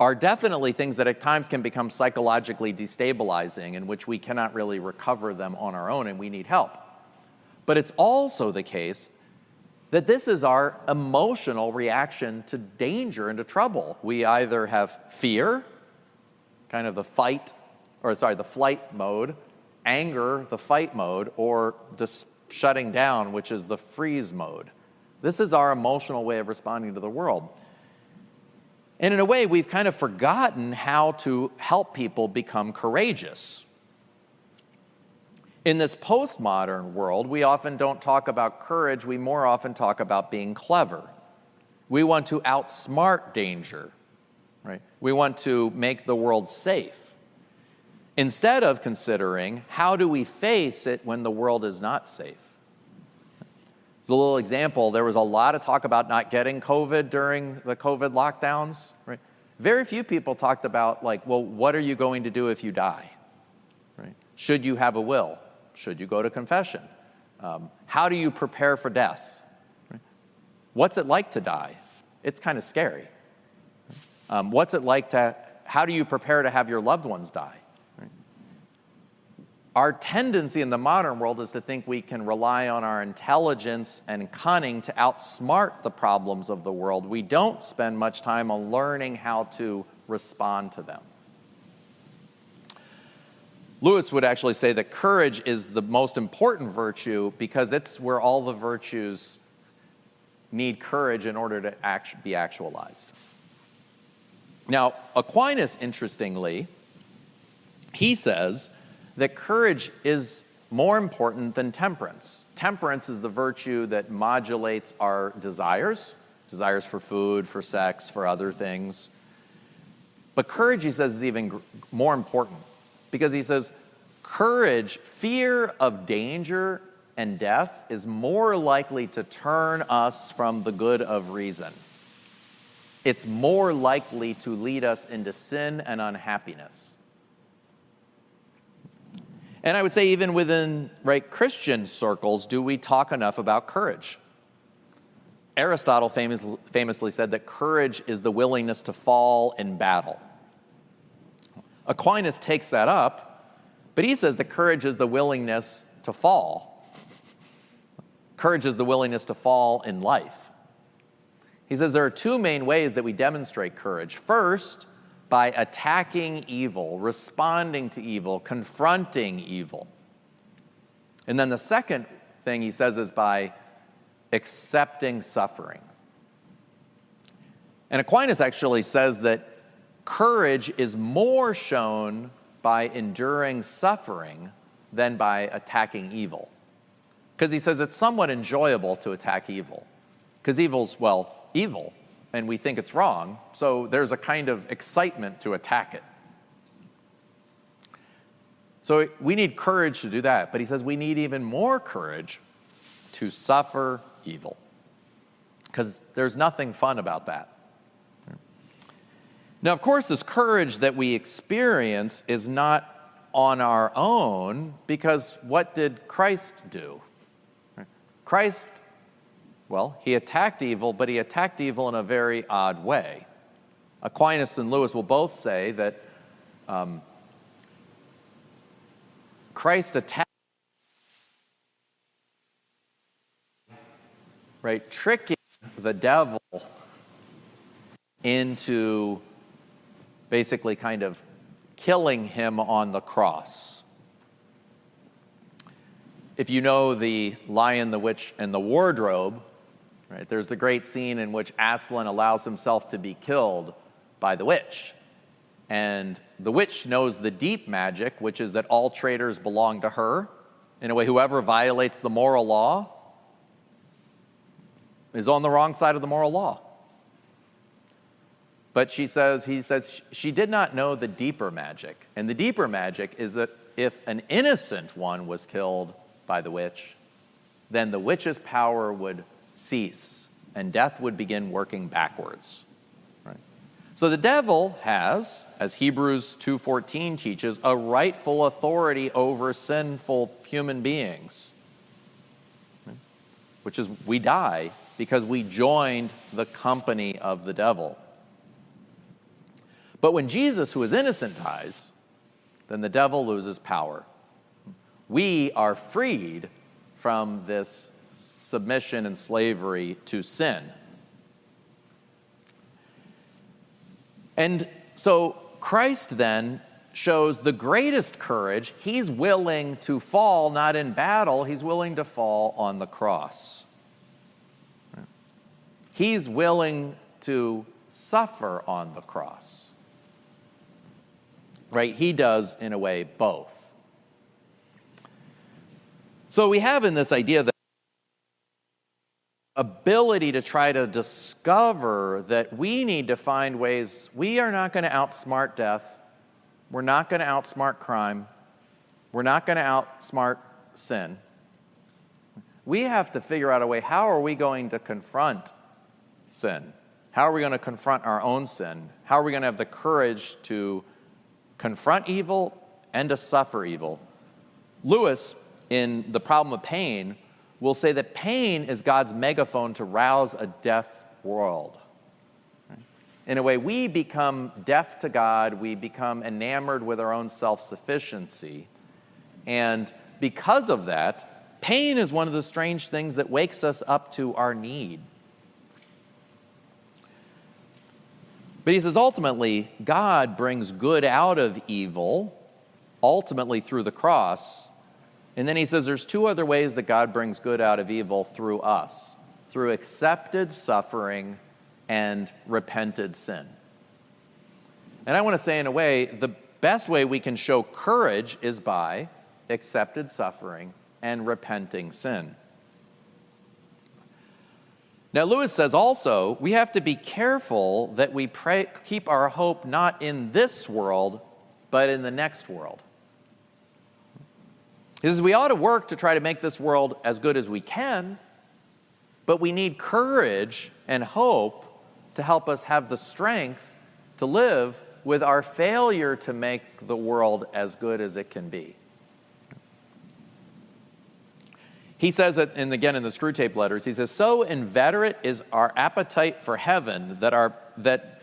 are definitely things that at times can become psychologically destabilizing, in which we cannot really recover them on our own and we need help. But it's also the case that this is our emotional reaction to danger and to trouble. We either have fear, kind of the flight mode, anger, the fight mode, or just shutting down, which is the freeze mode. This is our emotional way of responding to the world. And in a way, we've kind of forgotten how to help people become courageous. In this postmodern world, we often don't talk about courage, we more often talk about being clever. We want to outsmart danger, right? We want to make the world safe, instead of considering how do we face it when the world is not safe. As a little example, there was a lot of talk about not getting COVID during the COVID lockdowns, right? Very few people talked about, like, well, what are you going to do if you die, right? Should you have a will? Should you go to confession? How do you prepare for death? Right? What's it like to die? It's kind of scary. How do you prepare to have your loved ones die? Our tendency in the modern world is to think we can rely on our intelligence and cunning to outsmart the problems of the world. We don't spend much time on learning how to respond to them. Lewis would actually say that courage is the most important virtue because it's where all the virtues need courage in order to be actualized. Now, Aquinas, interestingly, he says that courage is more important than temperance. Temperance is the virtue that modulates our desires for food, for sex, for other things. But courage, he says, is even more important because he says, courage, fear of danger and death is more likely to turn us from the good of reason. It's more likely to lead us into sin and unhappiness. And I would say even within Christian circles, do we talk enough about courage? Aristotle famously said that courage is the willingness to fall in battle. Aquinas takes that up, but he says that courage is the willingness to fall. Courage is the willingness to fall in life. He says there are two main ways that we demonstrate courage. First, by attacking evil, responding to evil, confronting evil. And then the second thing he says is by accepting suffering. And Aquinas actually says that courage is more shown by enduring suffering than by attacking evil. Because he says it's somewhat enjoyable to attack evil. Because evil's, well, evil, and we think it's wrong, so there's a kind of excitement to attack it. So we need courage to do that, but he says we need even more courage to suffer evil, because there's nothing fun about that. Now, of course, this courage that we experience is not on our own, because what did Christ do? Christ, well, he attacked evil, but he attacked evil in a very odd way. Aquinas and Lewis will both say that Christ attacked, right, tricking the devil into basically kind of killing him on the cross. If you know the Lion, the Witch, and the Wardrobe, right, there's the great scene in which Aslan allows himself to be killed by the witch. And the witch knows the deep magic, which is that all traitors belong to her. In a way, whoever violates the moral law is on the wrong side of the moral law. But he says she did not know the deeper magic. And the deeper magic is that if an innocent one was killed by the witch, then the witch's power would cease and death would begin working backwards. Right? So the devil has, as Hebrews 2:14 teaches, a rightful authority over sinful human beings, right? Which is we die because we joined the company of the devil. But when Jesus, who is innocent, dies, then the devil loses power. We are freed from this submission and slavery to sin. And so Christ then shows the greatest courage. He's willing to fall, not in battle, he's willing to fall on the cross. He's willing to suffer on the cross. Right? He does, in a way, both. So we have in this idea that ability to try to discover that we need to find ways. We are not going to outsmart death. We're not going to outsmart crime. We're not going to outsmart sin. We have to figure out a way, how are we going to confront sin? How are we going to confront our own sin? How are we going to have the courage to confront evil and to suffer evil? Lewis, in The Problem of Pain, will say that pain is God's megaphone to rouse a deaf world. In a way, we become deaf to God, we become enamored with our own self-sufficiency, and because of that, pain is one of the strange things that wakes us up to our need. But he says, ultimately, God brings good out of evil, ultimately through the cross. And then he says there's two other ways that God brings good out of evil through us, through accepted suffering and repented sin. And I want to say, in a way, the best way we can show courage is by accepted suffering and repenting sin. Now, Lewis says also, we have to be careful that we keep our hope not in this world, but in the next world. He says we ought to work to try to make this world as good as we can, but we need courage and hope to help us have the strength to live with our failure to make the world as good as it can be. He says it, and again in the Screwtape Letters, he says, so inveterate is our appetite for heaven that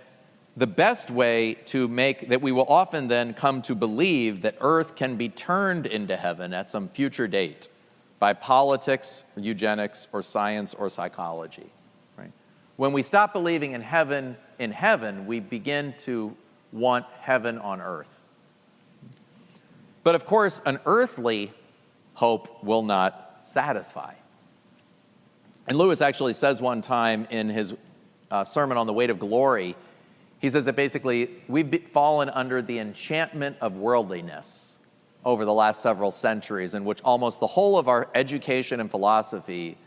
the best way to make, that we will often then come to believe that earth can be turned into heaven at some future date. by politics, eugenics, or science, or psychology. Right? When we stop believing in heaven, we begin to want heaven on earth. But of course, an earthly hope will not satisfy. And Lewis actually says one time in his sermon on the weight of glory, he says that basically we've fallen under the enchantment of worldliness over the last several centuries, in which almost the whole of our education and philosophy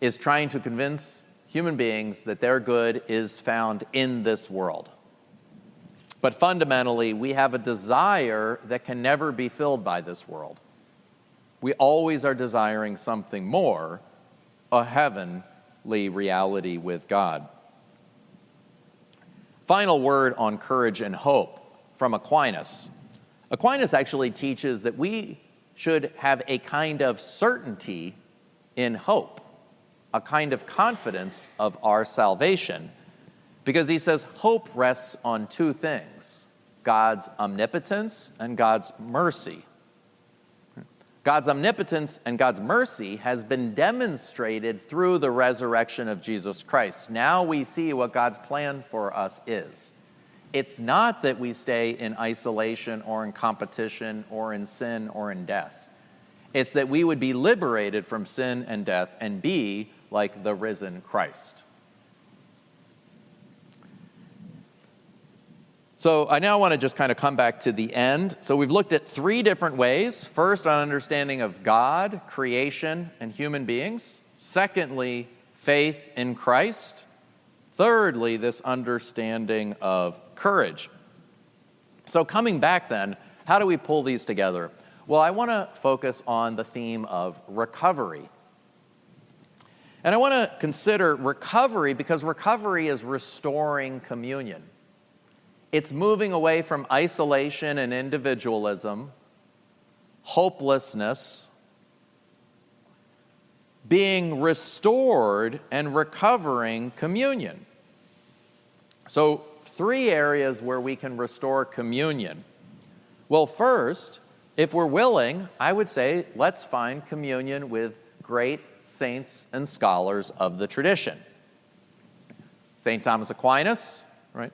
is trying to convince human beings that their good is found in this world. But fundamentally, we have a desire that can never be filled by this world. We always are desiring something more, a heavenly reality with God. Final word on courage and hope from Aquinas. Aquinas actually teaches that we should have a kind of certainty in hope, a kind of confidence of our salvation, because he says hope rests on two things: God's omnipotence and God's mercy. God's omnipotence and God's mercy has been demonstrated through the resurrection of Jesus Christ. Now we see what God's plan for us is. It's not that we stay in isolation or in competition or in sin or in death. It's that we would be liberated from sin and death and be like the risen Christ. So I now want to just kind of come back to the end. So we've looked at three different ways. First, an understanding of God, creation, and human beings. Secondly, faith in Christ. Thirdly, this understanding of courage. So coming back then, how do we pull these together? Well, I want to focus on the theme of recovery. And I want to consider recovery because recovery is restoring communion. It's moving away from isolation and individualism, hopelessness, being restored and recovering communion. So, three areas where we can restore communion. Well, first, if we're willing, I would say let's find communion with great saints and scholars of the tradition. St. Thomas Aquinas, right?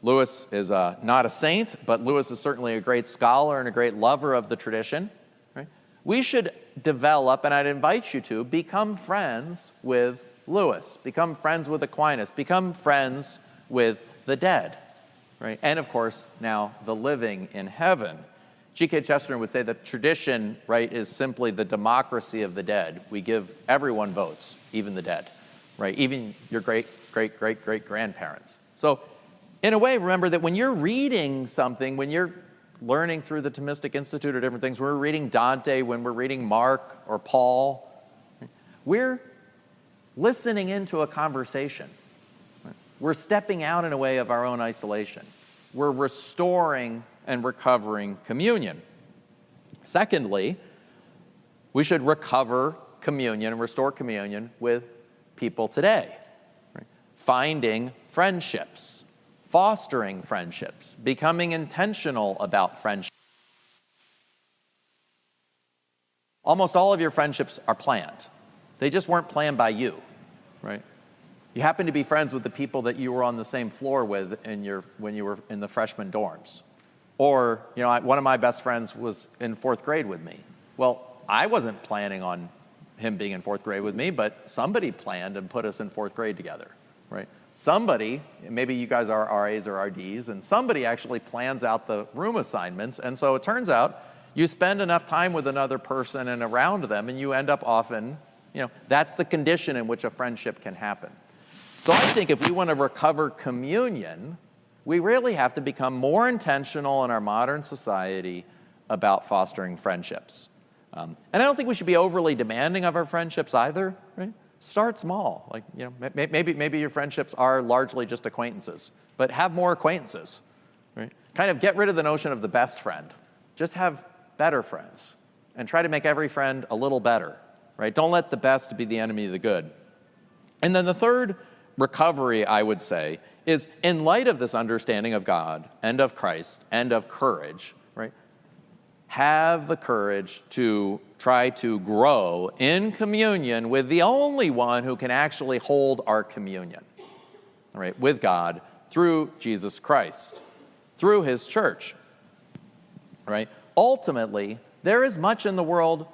Lewis is not a saint, but Lewis is certainly a great scholar and a great lover of the tradition. Right? We should develop, and I'd invite you to, become friends with Lewis, become friends with Aquinas, become friends with the dead. Right? And of course, now the living in heaven. G.K. Chesterton would say that tradition, right, is simply the democracy of the dead. We give everyone votes, even the dead, right? Even your great-great-great-great-grandparents. So, in a way, remember that when you're reading something, when you're learning through the Thomistic Institute or different things, when we're reading Dante, when we're reading Mark or Paul, we're listening into a conversation. We're stepping out in a way of our own isolation. We're restoring and recovering communion. Secondly, we should recover communion and restore communion with people today. Right? Finding friendships, fostering friendships, becoming intentional about friendship. Almost all of your friendships are planned. They just weren't planned by you, right? You happen to be friends with the people that you were on the same floor with when you were in the freshman dorms. Or, one of my best friends was in fourth grade with me. Well, I wasn't planning on him being in fourth grade with me, but somebody planned and put us in fourth grade together, right? Somebody, maybe you guys are RAs or RDs, and somebody actually plans out the room assignments, and so it turns out you spend enough time with another person and around them, and you end up often, that's the condition in which a friendship can happen. So I think if we want to recover communion, we really have to become more intentional in our modern society about fostering friendships. And I don't think we should be overly demanding of our friendships either, right? Start small. Like, maybe your friendships are largely just acquaintances, but have more acquaintances, right? Kind of get rid of the notion of the best friend. Just have better friends and try to make every friend a little better, right? Don't let the best be the enemy of the good. And then the third recovery, I would say, is in light of this understanding of God and of Christ and of courage, right? have the courage to try to grow in communion with the only one who can actually hold our communion, all right, with God through Jesus Christ, through his church, right? Ultimately, there is much in the world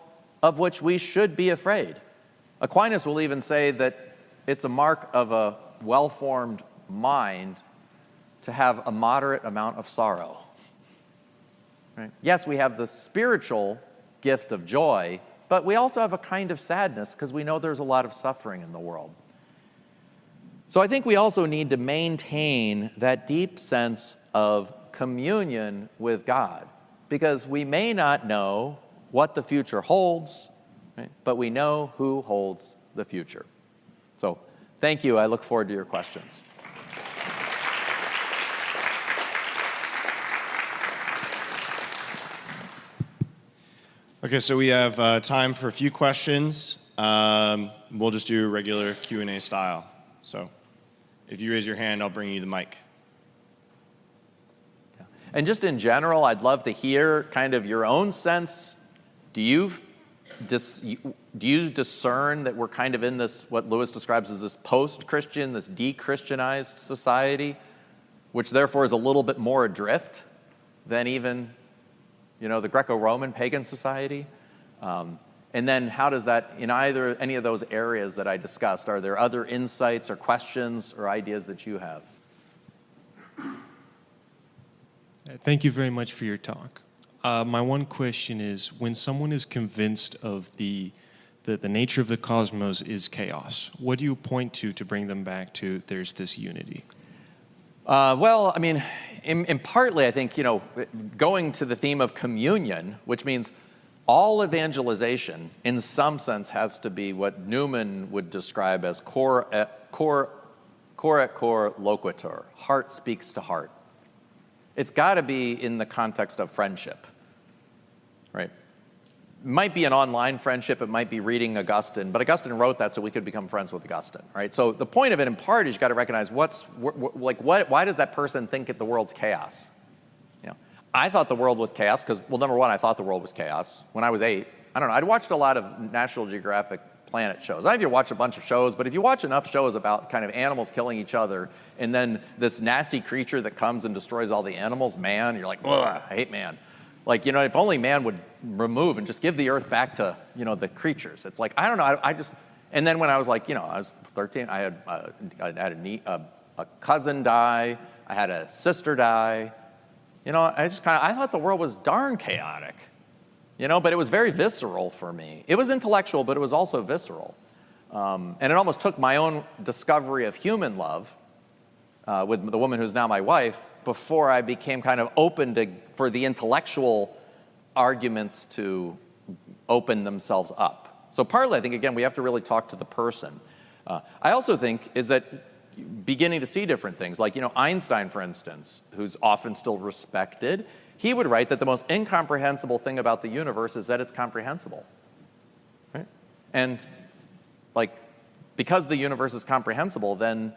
of which we should be afraid. Aquinas will even say that it's a mark of a well-formed mind to have a moderate amount of sorrow. Right? Yes, we have the spiritual gift of joy, but we also have a kind of sadness because we know there's a lot of suffering in the world. So I think we also need to maintain that deep sense of communion with God, because we may not know what the future holds, right? But we know who holds the future. So thank you. I look forward to your questions. Okay, so we have time for a few questions. We'll just do regular Q&A style. So if you raise your hand, I'll bring you the mic. And just in general, I'd love to hear kind of your own sense. Do you discern that we're kind of in this, what Lewis describes as this post-Christian, this de-Christianized society, which therefore is a little bit more adrift than even, the Greco-Roman pagan society? And then how does that, in any of those areas that I discussed, are there other insights or questions or ideas that you have? Thank you very much for your talk. My one question is, when someone is convinced of the nature of the cosmos is chaos, what do you point to bring them back to there's this unity? Well, I mean, in partly, I think, going to the theme of communion, which means all evangelization, in some sense, has to be what Newman would describe as cor et cor loquitur, heart speaks to heart. It's got to be in the context of friendship, right? It might be an online friendship, it might be reading Augustine, but Augustine wrote that so we could become friends with Augustine, right? So the point of it in part is you've got to recognize why does that person think that the world's chaos? I thought the world was chaos because, well, number one, I thought the world was chaos when I was 8. I don't know, I'd watched a lot of National Geographic Planet shows. I don't know if you watch a bunch of shows, but if you watch enough shows about kind of animals killing each other and then this nasty creature that comes and destroys all the animals, man, you're like, ugh, I hate man. Like, if only man would remove and just give the earth back to, the creatures. It's like, I don't know, and then when I was like, I was 13, I had a cousin die, I had a sister die. I thought the world was darn chaotic, but it was very visceral for me. It was intellectual, but it was also visceral. And it almost took my own discovery of human love with the woman who's now my wife before I became kind of open for the intellectual arguments to open themselves up. So partly, I think, again, we have to really talk to the person. I also think is that beginning to see different things, like, Einstein, for instance, who's often still respected, he would write that the most incomprehensible thing about the universe is that it's comprehensible, right? And, because the universe is comprehensible, then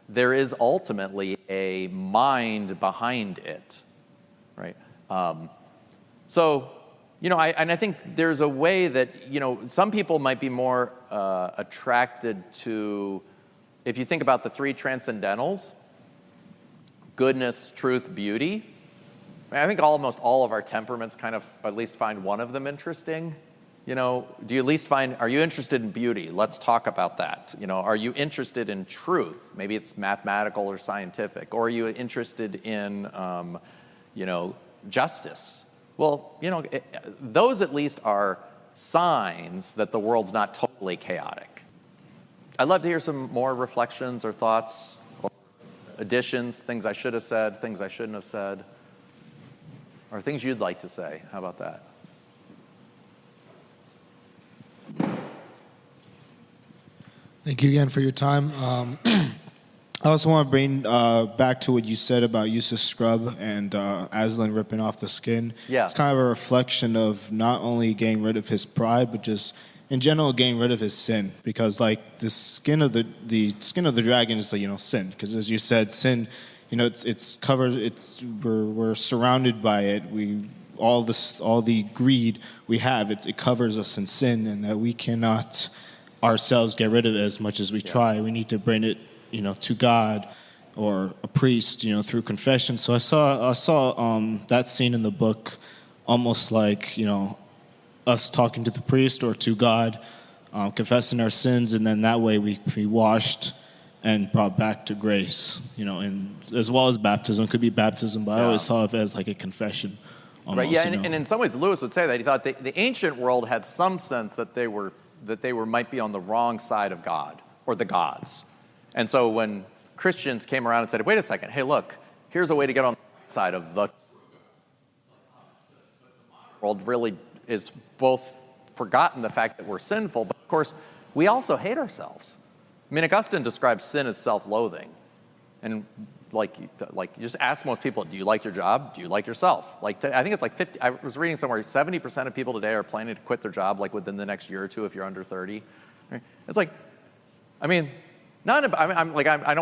there is ultimately a mind behind it, right? I think there's a way that, some people might be more attracted to, if you think about the three transcendentals, goodness, truth, beauty, I think almost all of our temperaments kind of at least find one of them interesting. Do you at least are you interested in beauty? Let's talk about that. Are you interested in truth? Maybe it's mathematical or scientific. Or are you interested in, justice? Well, those at least are signs that the world's not totally chaotic. I'd love to hear some more reflections or thoughts or additions, things I should have said, things I shouldn't have said, or things you'd like to say. How about that? Thank you again for your time. I also want to bring back to what you said about use of scrub and Aslan ripping off the skin. Yeah. It's kind of a reflection of not only getting rid of his pride, but just in general getting rid of his sin. Because the skin of the dragon is sin. Because as you said, sin, it's covered. We're surrounded by it. all the greed we have, it covers us in sin, and that we cannot ourselves get rid of it as much as we try. We need to bring it, to God or a priest, through confession. So I saw that scene in the book almost like, us talking to the priest or to God, confessing our sins, and then that way we be washed and brought back to grace, and as well as baptism. It could be baptism, but I always thought of it as like a confession. Almost, right, yeah, and in some ways Lewis would say that. He thought the ancient world had some sense that they might be on the wrong side of God or the gods. And so when Christians came around and said, wait a second, hey, look, here's a way to get on the right side of the world, really is both forgotten the fact that we're sinful, but of course, we also hate ourselves. I mean, Augustine describes sin as self-loathing. And like you just ask most people, do you like your job? Do you like yourself? I think it's like 50, I was reading somewhere, 70% of people today are planning to quit their job within the next year or two if you're under 30. Right? It's I don't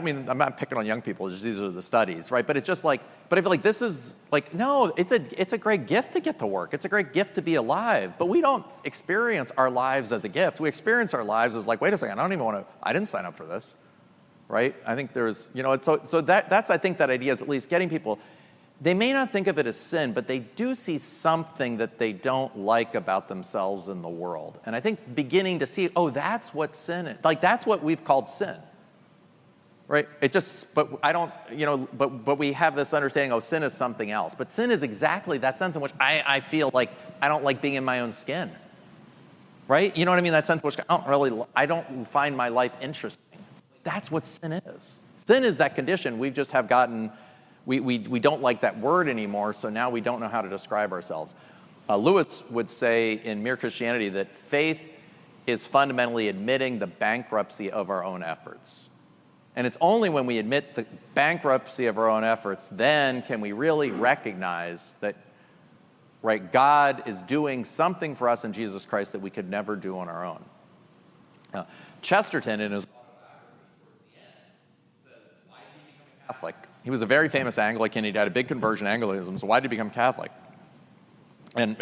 mean, I'm not picking on young people, just these are the studies, right? But it's just but I feel like this is no, it's a great gift to get to work. It's a great gift to be alive, but we don't experience our lives as a gift. We experience our lives as wait a second, I didn't sign up for this, right? I think there's, so that's, I think that idea is at least getting people, they may not think of it as sin, but they do see something that they don't like about themselves in the world. And I think beginning to see, that's what sin is. That's what we've called sin. Right? But I don't, but we have this understanding, sin is something else. But sin is exactly that sense in which I feel like I don't like being in my own skin. Right? You know what I mean? That sense in which I don't find my life interesting. That's what sin is. Sin is that condition. We just have gotten, we don't like that word anymore, so now we don't know how to describe ourselves. Lewis would say in Mere Christianity that faith is fundamentally admitting the bankruptcy of our own efforts. And it's only when we admit the bankruptcy of our own efforts, then can we really recognize that, right, God is doing something for us in Jesus Christ that we could never do on our own. Chesterton, in his says, why did he become a Catholic? He was a very famous Anglican. He'd had a big conversion to Anglicanism, so why did he become Catholic? And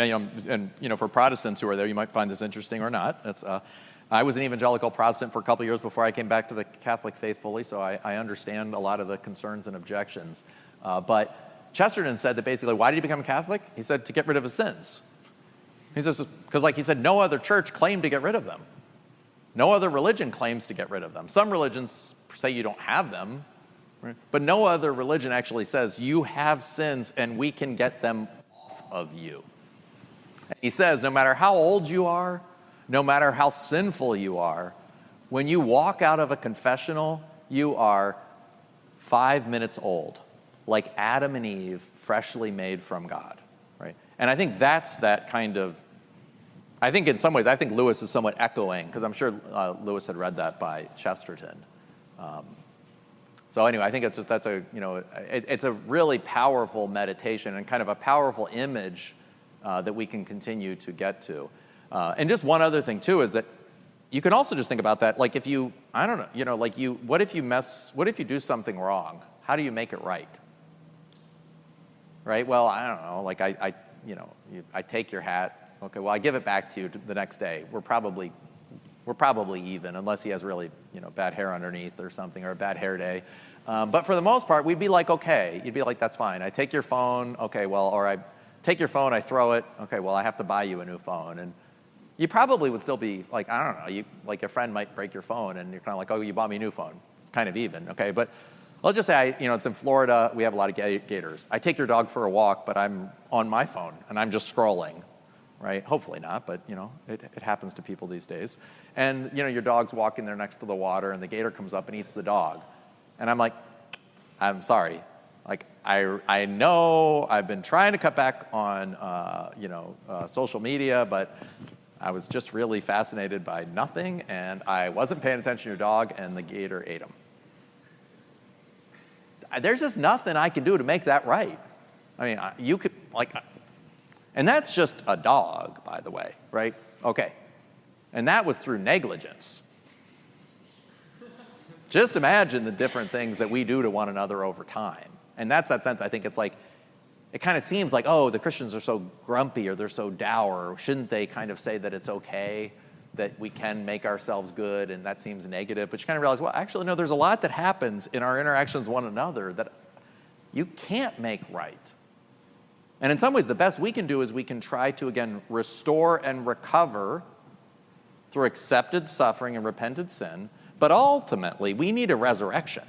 for Protestants who are there, you might find this interesting or not. I was an evangelical Protestant for a couple of years before I came back to the Catholic faith fully, so I understand a lot of the concerns and objections. But Chesterton said that basically, why did he become Catholic? He said to get rid of his sins. He says, because he said, no other church claimed to get rid of them. No other religion claims to get rid of them. Some religions say you don't have them, right? But no other religion actually says you have sins and we can get them off of you. And he says, no matter how old you are, no matter how sinful you are, when you walk out of a confessional, you are 5 minutes old, like Adam and Eve, freshly made from God, right? And I think that's that kind of, I think in some ways, I think Lewis is somewhat echoing, because I'm sure Lewis had read that by Chesterton. So anyway, I think it's just, it's a really powerful meditation and kind of a powerful image that we can continue to get to. And just one other thing too is that you can also just think about that, what if you do something wrong? How do you make it right? Right? Well, I don't know, I take your hat, okay, well, I give it back to you the next day. We're probably even, unless he has really, bad hair underneath or something, or a bad hair day. But for the most part, we'd be like, okay, you'd be like, that's fine. I take your phone, okay, well, or I take your phone, I throw it, okay, well, I have to buy you a new phone. And you probably would still be like, I don't know, like a friend might break your phone and you're kind of like, oh, you bought me a new phone. It's kind of even, okay? But let's just say, it's in Florida, we have a lot of gators. I take your dog for a walk, but I'm on my phone and I'm just scrolling, right? Hopefully not, but it happens to people these days. And your dog's walking there next to the water and the gator comes up and eats the dog. And I'm like, I'm sorry. Like, I know I've been trying to cut back on, social media, but I was just really fascinated by nothing, and I wasn't paying attention to your dog, and the gator ate him. There's just nothing I can do to make that right. I mean, you could, and that's just a dog, by the way, right? Okay. And that was through negligence. Just imagine the different things that we do to one another over time. And that's that sense, I think it's like, it kind of seems like, oh, the Christians are so grumpy or they're so dour. Shouldn't they kind of say that it's okay that we can make ourselves good, and that seems negative? But you kind of realize, well, actually, no, there's a lot that happens in our interactions with one another that you can't make right. And in some ways, the best we can do is we can try to, again, restore and recover through accepted suffering and repented sin. But ultimately, we need a resurrection.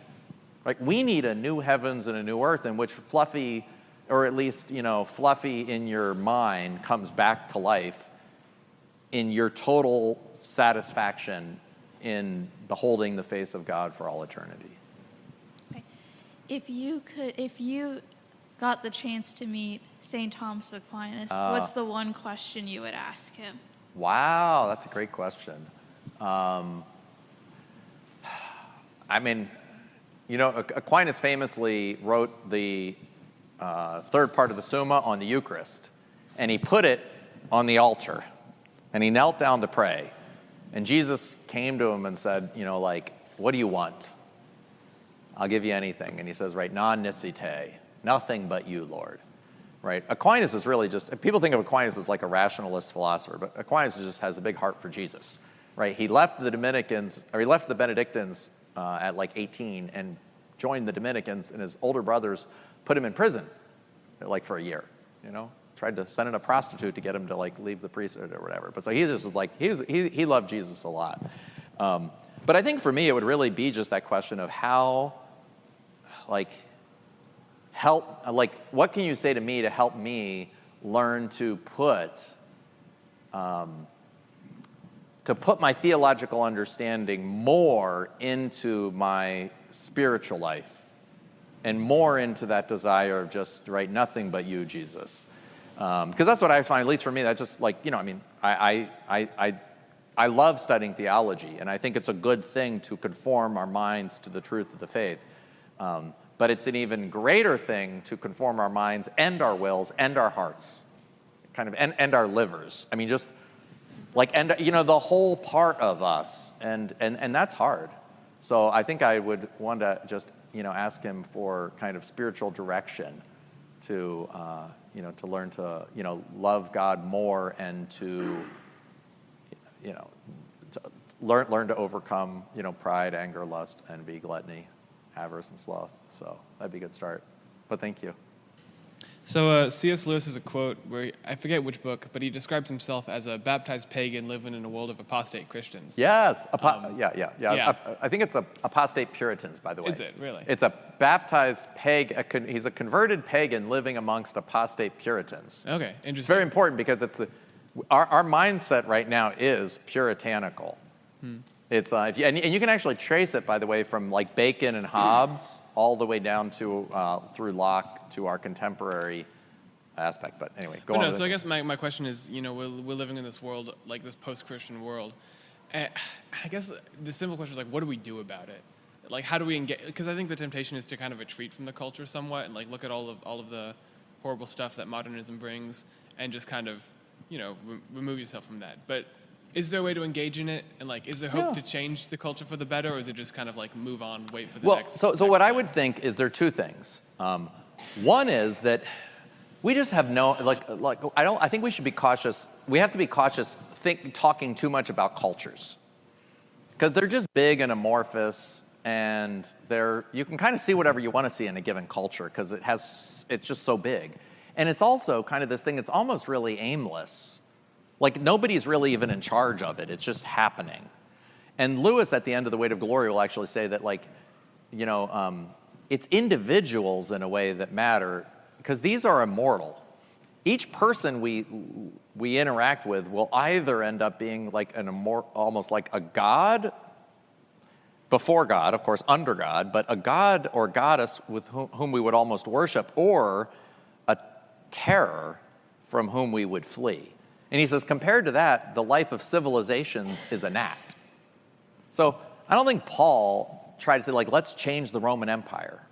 Right? We need a new heavens and a new earth in which fluffy, or at least, fluffy in your mind comes back to life in your total satisfaction in beholding the face of God for all eternity. Okay. If you got the chance to meet St. Thomas Aquinas, what's the one question you would ask him? Wow, that's a great question. Aquinas famously wrote the third part of the Summa on the Eucharist, and he put it on the altar, and he knelt down to pray. And Jesus came to him and said, what do you want? I'll give you anything. And he says, right, non niscite, nothing but you, Lord. Right? Aquinas is really just, people think of Aquinas as like a rationalist philosopher, but Aquinas just has a big heart for Jesus. Right? He left the Benedictines at like 18 and joined the Dominicans, and his older brothers put him in prison like for a year, tried to send in a prostitute to get him to like leave the priesthood or whatever. But so he just was like, he loved Jesus a lot. But I think for me, it would really be just that question of how, what can you say to me to help me learn to put my theological understanding more into my spiritual life and more into that desire of just, right, nothing but you, Jesus. Because that's what I find, at least for me, that's just like, I love studying theology, and I think it's a good thing to conform our minds to the truth of the faith. But it's an even greater thing to conform our minds and our wills and our hearts, and our livers. I mean, just the whole part of us, and that's hard. So I think I would want to just, ask him for kind of spiritual direction to learn to, love God more and to learn to overcome, pride, anger, lust, envy, gluttony, avarice, and sloth. So that'd be a good start. But thank you. So C.S. Lewis has a quote where, I forget which book, but he describes himself as a baptized pagan living in a world of apostate Christians. Yes. Yeah. I think it's apostate Puritans, by the way. Is it, really? It's a baptized pagan. He's a converted pagan living amongst apostate Puritans. Okay, interesting. It's very important because our mindset right now is puritanical. It's and you can actually trace it, by the way, from like Bacon and Hobbes all the way down to through Locke to our contemporary aspect. But anyway, go on. So I guess my question is, we're living in this world, like this post-Christian world. And I guess the simple question is like, what do we do about it? Like, how do we engage? Because I think the temptation is to kind of retreat from the culture somewhat and like look at all of the horrible stuff that modernism brings and just kind of, remove yourself from that. But is there a way to engage in it? And like, is there hope to change the culture for the better, or is it just kind of like move on, wait for the next? So what I would think is there are two things. One is that we just have I think we should be cautious. We have to be cautious talking too much about cultures, because they're just big and amorphous, and you can kind of see whatever you want to see in a given culture because it's just so big. And it's also kind of this thing that's almost really aimless. Like, nobody's really even in charge of it. It's just happening. And Lewis, at the end of The Weight of Glory, will actually say that, it's individuals in a way that matter, because these are immortal. Each person we interact with will either end up being like almost like a god before God, of course, under God, but a god or goddess with whom we would almost worship, or a terror from whom we would flee. And he says, compared to that, the life of civilizations is a gnat. So I don't think Paul tried to say, let's change the Roman Empire.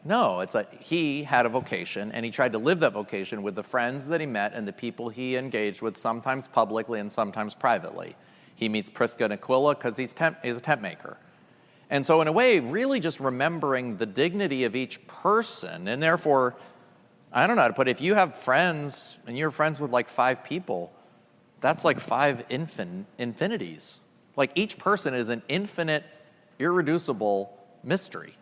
No, it's he had a vocation, and he tried to live that vocation with the friends that he met and the people he engaged with, sometimes publicly and sometimes privately. He meets Prisca and Aquila because he's a tent maker. And so in a way, really just remembering the dignity of each person, and therefore I don't know how to put it. If you have friends and you're friends with like 5 people, that's like 5 infinities. Like each person is an infinite, irreducible mystery.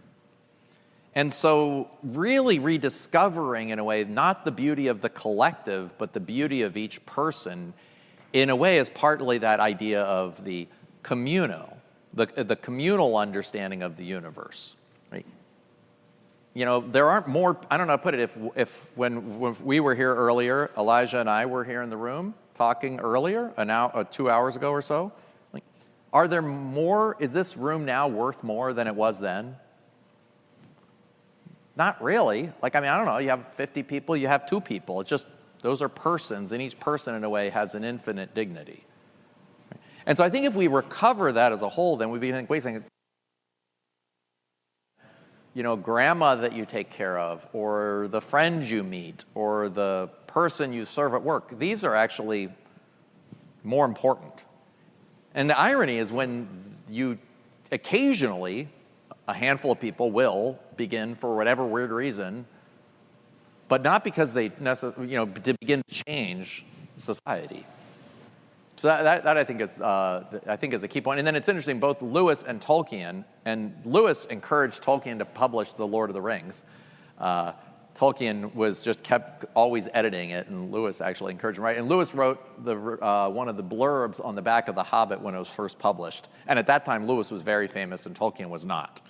And so really rediscovering, in a way, not the beauty of the collective, but the beauty of each person, in a way, is partly that idea of the communal, the communal understanding of the universe, right? You know, there aren't more, I don't know how to put it, if when we were here earlier, Elijah and I were here in the room talking earlier, 2 hours ago or so, like, are there more, is this room now worth more than it was then? Not really. Like, I mean, I don't know, you have 50 people, you have 2 people. It's just, those are persons, and each person, in a way, has an infinite dignity. And so I think if we recover that as a whole, then we'd be thinking, wait a second, you know, grandma that you take care of, or the friends you meet, or the person you serve at work, these are actually more important. And the irony is when you occasionally, a handful of people will begin, for whatever weird reason, but not because they necessarily, you know, to begin to change society. So that I think is is a key point. And then it's interesting, both Lewis and Tolkien, and Lewis encouraged Tolkien to publish The Lord of the Rings. Tolkien was just kept always editing it, and Lewis actually encouraged him, right? And Lewis wrote one of the blurbs on the back of The Hobbit when it was first published. And at that time, Lewis was very famous, and Tolkien was not.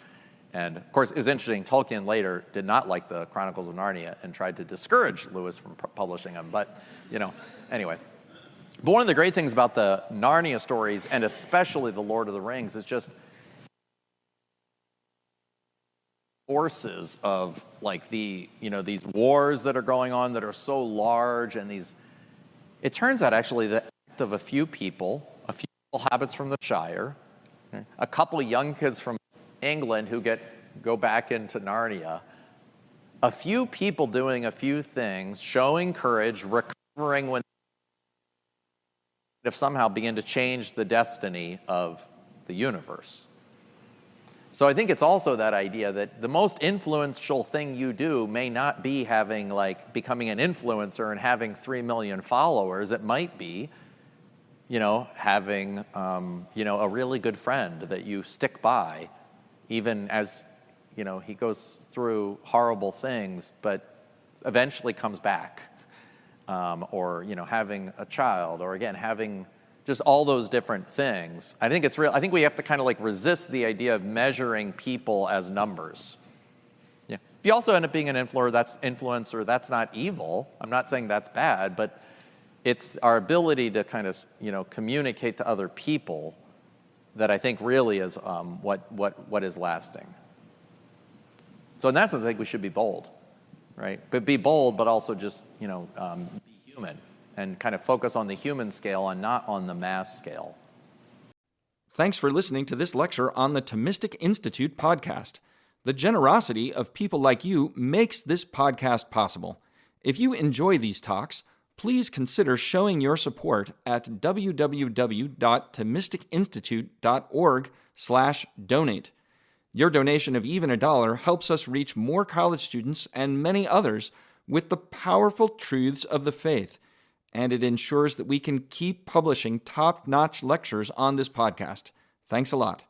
And of course, it was interesting, Tolkien later did not like the Chronicles of Narnia and tried to discourage Lewis from publishing them. But, you know, anyway. But one of the great things about the Narnia stories, and especially The Lord of the Rings, is just forces of like these wars that are going on that are so large, and it turns out actually the act of a few people habits from the Shire, a couple of young kids from England who go back into Narnia, a few people doing a few things, showing courage, recovering when if somehow begin to change the destiny of the universe. So I think it's also that idea that the most influential thing you do may not be becoming an influencer and having 3 million followers. It might be, having, a really good friend that you stick by, even as, he goes through horrible things, but eventually comes back. Or having a child, or again, having just all those different things. I think it's real. I think we have to kind of resist the idea of measuring people as numbers. Yeah. If you also end up being an influencer, that's not evil. I'm not saying that's bad, but it's our ability to kind of, communicate to other people that I think really is what is lasting. So in that sense, I think we should be bold, right? But be bold, but also just, be human and kind of focus on the human scale and not on the mass scale. Thanks for listening to this lecture on the Thomistic Institute podcast. The generosity of people like you makes this podcast possible. If you enjoy these talks, please consider showing your support at www.thomisticinstitute.org/donate. Your donation of even $1 helps us reach more college students and many others with the powerful truths of the faith, and it ensures that we can keep publishing top-notch lectures on this podcast. Thanks a lot.